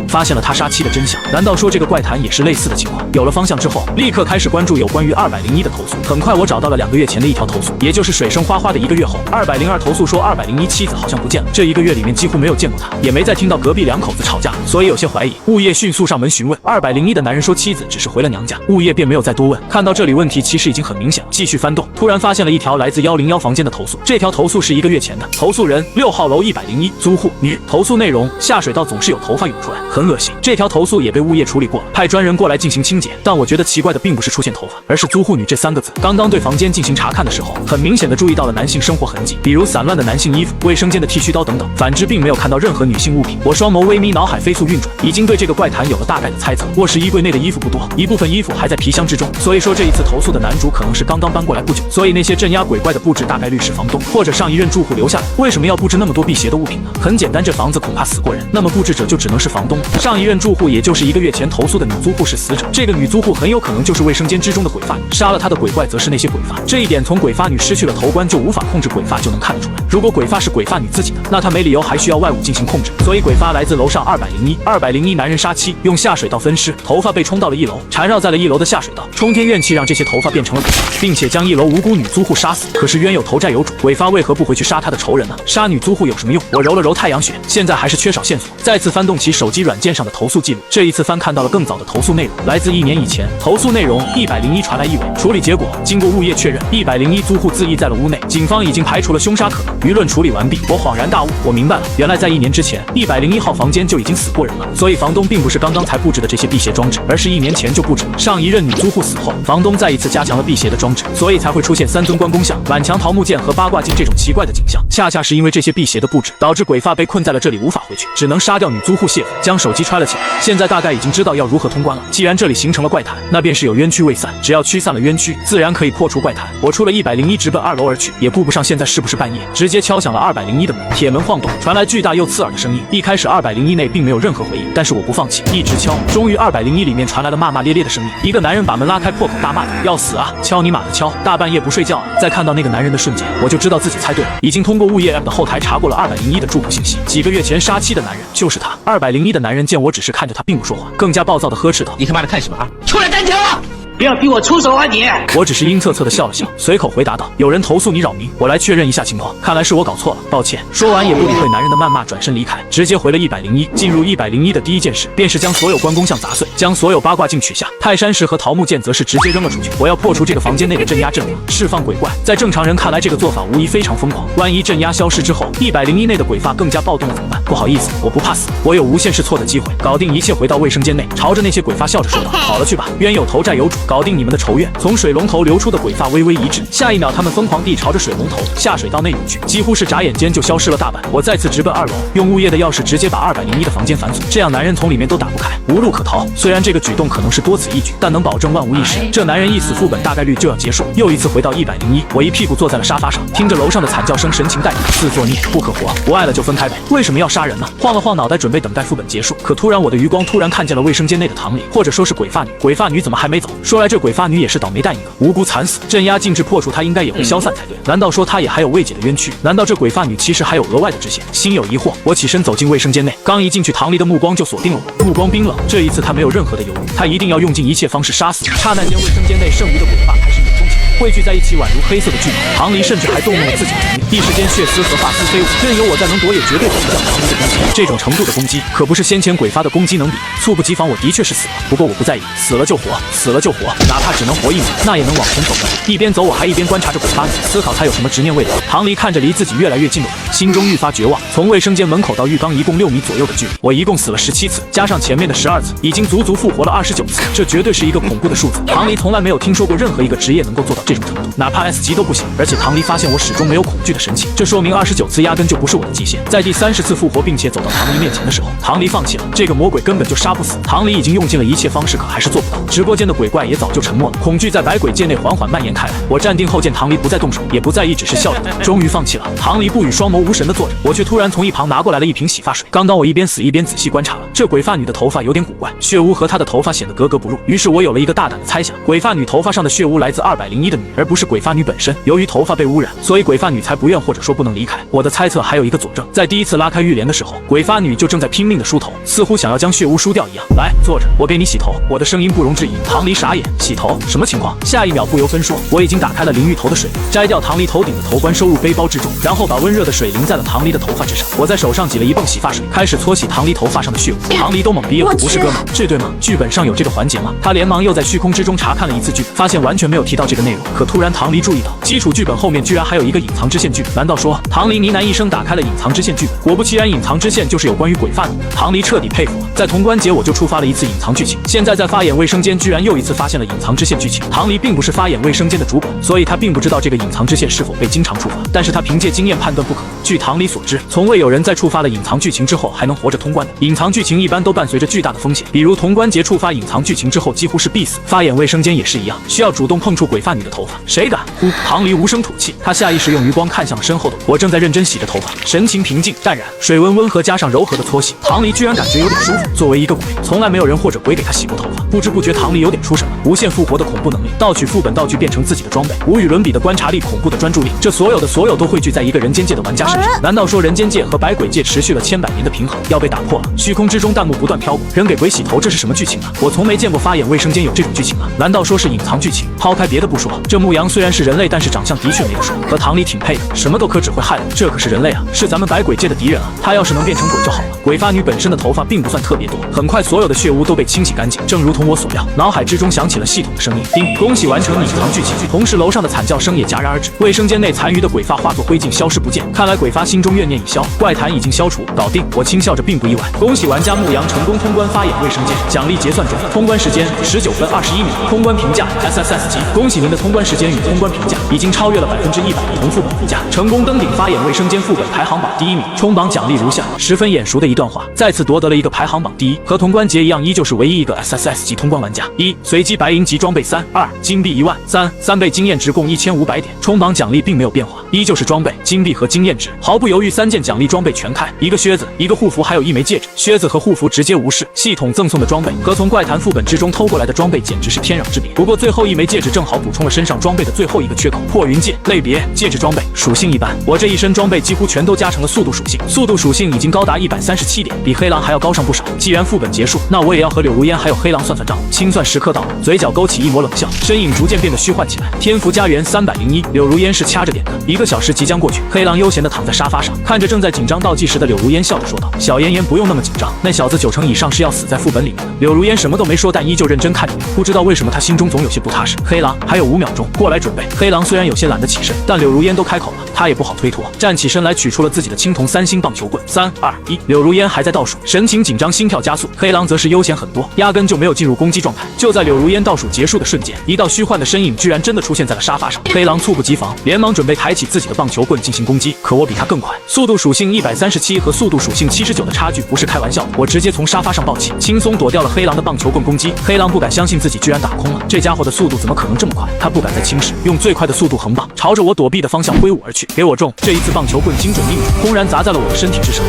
发现了他杀妻的真相。难道说这个怪谈也是类似的情况？有了方向之后，立刻开始关注有关于201的投诉。很快我找到了2个月前的一条投诉，也就是水声哗哗的1个月后，202投诉说201妻子好像不见了，这1个月里面几乎没有见过他，也没再听到隔壁2口子吵架，所以有些怀疑。物业迅速上门询问，201的男人说妻子只是回了娘家，物业便没有再多问。看到这里，问题其实已经很明显了。继续翻动，突然发现了一条来自101房间的投诉，这条投诉是1个月前的，投诉人6号楼101租户女，投诉内容下水道总是有头发涌出来，很恶心。这条投诉也被物业处理过了，派专人过来进行清洁。但我觉得奇怪的并不是出现头发，而是租户女这3个字。刚刚对房间进行查看的时候，很明显的注意到了男性生活痕迹，比如散乱的男性衣服、卫生间的剃须刀等等，反之并没有看到任何女性物品。我双眸微眯，脑海飞速运转，已经对这个怪谈有了大概的猜测。卧室衣柜内的衣服不多，一部分衣服还在皮箱之中，所以说这一次投诉的男主可能是刚刚搬过来不久，所以那些镇压鬼怪的布置大概率是房东或者上一任住户留下的。为什么要布置那么多辟邪的物品呢？很简单，这房子恐怕死过人，那么布置者就只能是房东。上一任住户也就是1个月前投诉的女租户是死者，这个女租户很有可能就是卫生间之中的鬼发女，杀了她的鬼怪则是那些鬼发。这一点从鬼发女失去了头冠就无法控制鬼发就能看得出来。如果鬼发是鬼发女自己的，那她没理由还需要外物进行控制，所以鬼发来自楼上201男人杀妻，用下水道分尸，头发被冲到了1楼，缠绕在了1楼的下水道，冲天怨气让这些头发变成了鬼发，并且将1楼无辜女租户杀死。可是冤有头债有主，鬼发为何不回去杀他的仇人呢？杀女租户有什么用？我揉了揉太阳穴，现在还是缺少线索。再次翻动起手机软件上的投诉记录，这一次翻看到了更早的投诉内容，来自1年以前。投诉内容101传来一尾，处理结果经过物业确认，101租户自缢在了屋内，警方已经排除了凶杀可能，舆论处理完毕。我恍然大悟，我明白了，原来在1年之前101号房间就已经死过人了，所以房东并不是刚刚才布置的这些辟邪装置，而是1年前就布置。上一任女租户死后，房东再一次加强了辟邪的装置，所以才会出现3尊关公像、满墙桃木剑和八卦镜这种奇怪的景象。恰恰是因为这些辟邪的布置，导致鬼发被困在了这里无法回去，只能杀掉女租户谢夫，将手机揣了起来。现在大概已经知道要如何通关了。既然这里形成了怪谈，那便是有冤屈未散，只要驱散了冤屈，自然可以破除怪谈。我出了101，直奔2楼而去，也顾不上现在是不是半夜，直接敲响了201的门。铁门晃动，传来巨大又刺耳的声音。一开始201内并没有任何回应，但是我不放弃，一直敲。终于201里面传来了骂骂咧咧的声音，一个男人把门拉开，破口大骂道：“要死啊！敲你妈的敲！大半夜不睡觉啊！”在看到那个男人的瞬间，我就知道自己猜对了，已经通过物业 App 的后台查过了201的住户信息，几个月前杀妻的男人就是他。201的男人见我只是看着他并不说话，更加暴躁的呵斥道：“你他妈的看什么啊？出来单挑啊！”不要逼我出手啊你！我只是阴恻恻的笑了笑，随口回答道：“有人投诉你扰民，我来确认一下情况。看来是我搞错了，抱歉。”说完也不理会男人的谩骂，转身离开，直接回了101。进入101的第一件事，便是将所有关公像砸碎，将所有八卦镜取下。泰山石和桃木剑则是直接扔了出去。我要破除这个房间内的镇压阵法，释放鬼怪。在正常人看来，这个做法无疑非常疯狂。万一镇压消失之后，101内的鬼发更加暴动了怎么办？不好意思，我不怕死，我有无限试错的机会。搞定一切，回到卫生间内，朝着那些鬼发笑着说道：“好了去吧，冤有头债有主，搞定你们的仇怨。”从水龙头流出的鬼发微微一滞，下一秒他们疯狂地朝着水龙头下水道内涌去，几乎是眨眼间就消失了大半。我再次直奔2楼，用物业的钥匙直接把201的房间反锁，这样男人从里面都打不开，无路可逃。虽然这个举动可能是多此一举，但能保证万无一失。这男人一死，副本大概率就要结束。又一次回到101，我一屁股坐在了沙发上，听着楼上的惨叫声，神情淡定。自作孽不可活，不爱了就分开呗，为什么要杀人呢？晃了晃脑袋，准备等待副本结束，可突然我的余光突然看见了卫生间内的唐丽，或者说是鬼发女。鬼发女怎么还没走？说来这鬼发女也是倒霉蛋一个，无辜惨死，镇压禁制破除，她应该也会消散才对。难道说她也还有未解的冤屈？难道这鬼发女其实还有额外的支线？心有疑惑，我起身走进卫生间内，刚一进去，唐丽的目光就锁定了我，目光冰冷。这一次她没有任何的犹豫，她一定要用尽一切方式杀死我。刹那间，卫生间内剩余的鬼发开始涌动起来，汇聚在一起，宛如黑色的巨蟒。唐离甚至还动用了自己的能力，一时间血丝和发丝飞舞，任由我再能躲，也绝对躲不掉唐离的攻击。这种程度的攻击可不是先前鬼发的攻击能比。猝不及防，我的确是死了，不过我不在意，死了就活，死了就活，哪怕只能活1秒，那也能往前走的。一边走，我还一边观察着鬼发女，思考她有什么执念未了。唐离看着离自己越来越近的我，心中愈发绝望。从卫生间门口到浴缸一共6米左右的距离，我一共死了17次，加上前面的12次，已经足足复活了29次，这绝对是一个恐怖的数字。唐离从来没有听说过任何一个职业能够做到这种程度，哪怕 S 级都不行。而且唐离发现我始终没有恐惧的神情，这说明29次压根就不是我的极限。在第30次复活并且走到唐离面前的时候，唐离放弃了，这个魔鬼根本就杀不死。唐离已经用尽了一切方式，可还是做不到。直播间的鬼怪也早就沉默了，恐惧在百鬼界内缓缓蔓延开来。我站定后见唐离不再动手，也不在意，只是笑着，终于放弃了。唐离不语，双眸无神的坐着，我却突然从一旁拿过来了一瓶洗发水。刚刚我一边死一边仔细观察了这鬼发女的头发有点古怪，血污和她的头发显得格格不入。于是我有了一个大胆的猜想，鬼发女头发上的血污来自201的女，而不是鬼发女本身。由于头发被污染，所以鬼发女才不愿或者说不能离开。我的猜测还有一个佐证，在第一次拉开浴帘的时候，鬼发女就正在拼命的梳头，似乎想要将血污梳掉一样。来，坐着，我给你洗头。我的声音不容置疑。唐离傻眼，洗头？什么情况？下一秒不由分说，我已经打开了淋浴头的水，摘掉唐离头顶的头冠，收入背包之中，然后把温热的水淋在了唐离的头发之上。我在手上挤了一泵洗发水，开始搓洗唐离头发上的血污。唐离都懵逼了，不是哥们，这对吗？剧本上有这个环节吗？他连忙又在虚空之中查看了一次剧本，发现完全没有提到这个内容。可突然唐离注意到，基础剧本后面居然还有一个隐藏支线剧本。难道说唐离呢喃一声打开了隐藏支线剧本？果不其然，隐藏支线就是有关于鬼发女的。唐离彻底佩服了，在潼关节我就触发了一次隐藏剧情，现在在发眼卫生间居然又一次发现了隐藏支线剧情。唐离并不是发眼卫生间的主管，所以他并不知道这个隐藏支线是否被经常触发，但是他凭借经验判断不可能。据唐离所知，从未有人在触发了隐藏剧情之后还能活着通关的。隐藏剧情一般都伴随着巨大的风险，比如潼关节触发隐藏剧情之后几乎是必死，发眼卫生间也是一样，需要主动碰触鬼发女的头发。谁敢？唐离无声吐气，他下意识用余光看向了身后的我，正在认真洗着头发，神情平静淡然，水温温和加上柔和的搓洗，唐离居然感觉有点舒服。作为一个鬼，从来没有人或者鬼给他洗过头发，不知不觉唐离有点出神了。无限复活的恐怖能力，盗取副本道具变成自己的装备，无与伦比的观察力，恐怖的专注力，这所有都汇聚在一个人间界的玩家身上。难道说人间界和百鬼界持续了千百年的平衡要被打破了？虚空之中弹幕不断飘过，人给鬼洗头，这是什么剧情啊？我从没见过发眼卫生间有这种剧情啊！难道说是隐藏剧情？抛开别的不说，这牧羊虽然是人类，但是长相的确没得说，和唐离挺配的，什么都可只会害我，这可是人类啊，是咱们百鬼界的敌人啊！他要是能变成鬼就好了。鬼发女本身的头发并不算特别多，很快所有的血污都被清洗干净，正如同我所料，脑海之中响起了系统的声音：叮，恭喜完成隐藏剧情。同时楼上的惨叫声也戛然而止，卫生间内残余的鬼发化作灰烬消失不见。看来鬼发心中怨念已消，怪谈已经消除，搞定。我轻笑着并不意外，恭喜玩家牧羊成功通关发眼卫生间，奖励结算中，通关时间19分21秒，通关评价 SSS 级，恭喜您的通关时间与通关评价已经超越了100%的同副本评价，成功登顶发眼卫生间副本排行榜第1名，冲榜奖励如下：十分眼熟的一段话，再次夺得了一个排行榜第1，和潼关节一样，依旧是唯一一个 SSS 级通关玩家。1、随机白银级装备3、2、金币1万3倍经验值共1500点，冲榜奖励并没有变化，依旧是装备、金币和经验值。毫不犹豫，3件奖励装备全开，一个靴子，一个护符，还有1枚戒指。靴子和护符直接无视，系统赠送的装备和从怪谈副本之中偷过来的装备简直是天壤之别。不过最后1枚戒指正好补充了身上装备的最后一个缺口。破云戒，类别戒指装备，属性一般。我这一身装备几乎全都加成了速度属性，速度属性已经高达137点，比黑狼还要高上不少。既然副本结束，那我也要和柳如烟还有黑狼算算账，清算时刻到了，嘴角勾起一抹冷笑，身影逐渐变得虚幻起来。天福家园301，柳如烟是掐着点的。1个小时即将过去，黑狼悠闲地躺在沙发上，看着正在紧张倒计时的柳如烟，笑着说道：“小妍妍不用那么紧张，那小子90%以上是要死在副本里面的。”柳如烟什么都没说，但依旧认真看着你。不知道为什么，他心中总有些不踏实。黑狼，还有5秒钟，过来准备。黑狼虽然有些懒得起身，但柳如烟都开口了，他也不好推脱，站起身来取出了自己的青铜3星棒球棍。3、2、1，柳如烟还在倒数，神情紧张，心跳加速。黑狼则是悠闲很多，压根就没有进入攻击状态。就在柳如烟倒数结束的瞬间，一道虚幻的身影居然真的出现在了沙发上。黑狼猝不及防，连忙准备抬起自己的棒球棍进行攻击，可我比他更快。速度属性137和速度属性79的差距不是开玩笑，我直接从沙发上抱起，轻松躲掉了黑狼的棒球棍攻击。黑狼不敢相信自己居然打空了，这家伙的速度怎么可能这么快？他不敢再轻视，用最快的速度横棒朝着我躲避的方向挥舞而去，给我中！这一次棒球棍精准命中，轰然砸在了我的身体之上。